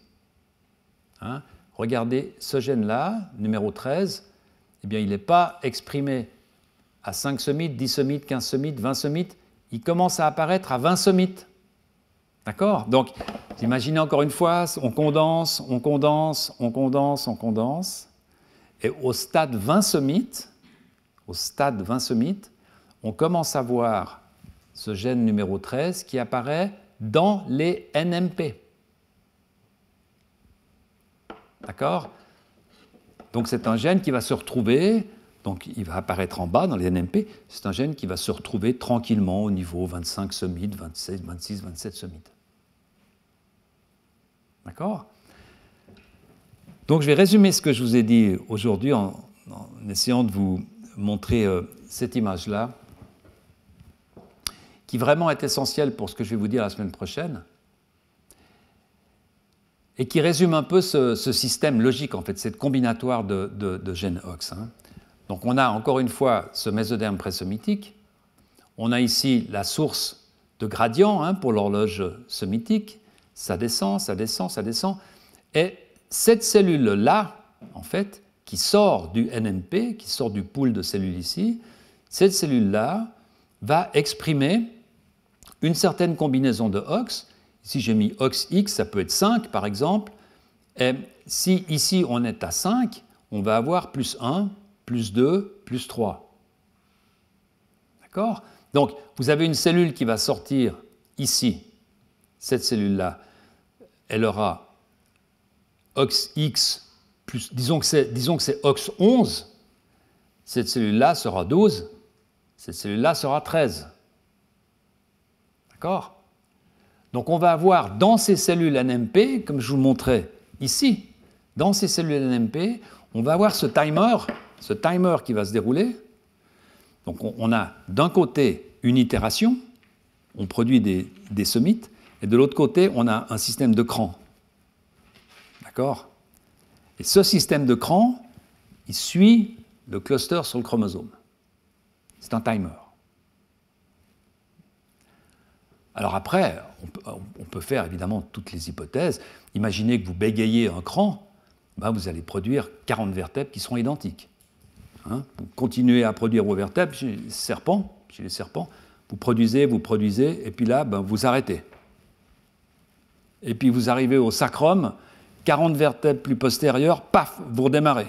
Regardez ce gène-là, numéro 13, eh bien, il n'est pas exprimé à 5 somites, 10 somites, 15 somites, 20 somites. Il commence à apparaître à 20 somites. D'accord ? Donc, vous imaginez encore une fois, on condense, on condense, on condense, on condense. Et au stade 20 somites, on commence à voir ce gène numéro 13 qui apparaît dans les NMP. D'accord ? Donc, c'est un gène qui va se retrouver. Donc, il va apparaître en bas dans les NMP. C'est un gène qui va se retrouver tranquillement au niveau 25 somites, 26, 27 somites. D'accord ? Donc, je vais résumer ce que je vous ai dit aujourd'hui en essayant de vous montrer cette image-là, qui vraiment est essentielle pour ce que je vais vous dire la semaine prochaine, et qui résume un peu ce système logique, en fait, cette combinatoire de gènes OX. Donc on a encore une fois ce mésoderme présomitique, on a ici la source de gradient pour l'horloge somitique, ça descend, ça descend, ça descend, et cette cellule-là, en fait, qui sort du NMP, qui sort du pool de cellules ici, cette cellule-là va exprimer une certaine combinaison de OX. Ici j'ai mis OXX, ça peut être 5 par exemple, et si ici on est à 5, on va avoir plus 1, plus 2, plus 3. D'accord ? Donc, vous avez une cellule qui va sortir ici cette cellule-là, elle aura OX plus, disons que c'est OX11, cette cellule-là sera 12, cette cellule-là sera 13. D'accord? Donc on va avoir dans ces cellules NMP, comme je vous le montrais ici, dans ces cellules NMP, on va avoir ce timer qui va se dérouler. Donc on a d'un côté une itération, on produit des sommits, et de l'autre côté, on a un système de cran. D'accord? Et ce système de cran, il suit le cluster sur le chromosome. C'est un timer. Alors après, on peut faire évidemment toutes les hypothèses. Imaginez que vous bégayez un cran, ben vous allez produire 40 vertèbres qui seront identiques. Hein, vous continuez à produire vos vertèbres chez les serpents, vous produisez, et puis là, ben, vous arrêtez. Et puis vous arrivez au sacrum, 40 vertèbres plus postérieures, paf, vous redémarrez.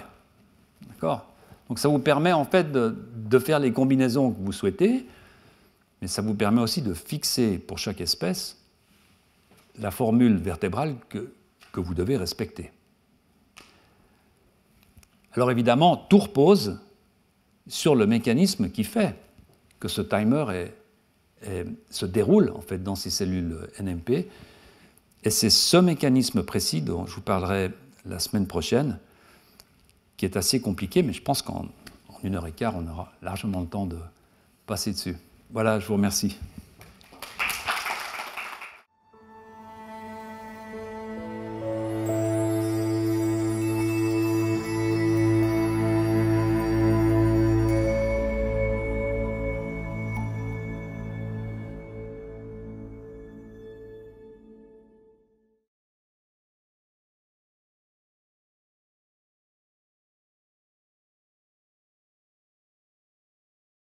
D'accord? Donc ça vous permet en fait de faire les combinaisons que vous souhaitez, mais ça vous permet aussi de fixer pour chaque espèce la formule vertébrale que vous devez respecter. Alors évidemment, tout repose sur le mécanisme qui fait que ce timer se déroule en fait dans ces cellules NMP. Et c'est ce mécanisme précis dont je vous parlerai la semaine prochaine, qui est assez compliqué, mais je pense qu'en 1h15, on aura largement le temps de passer dessus. Voilà, je vous remercie.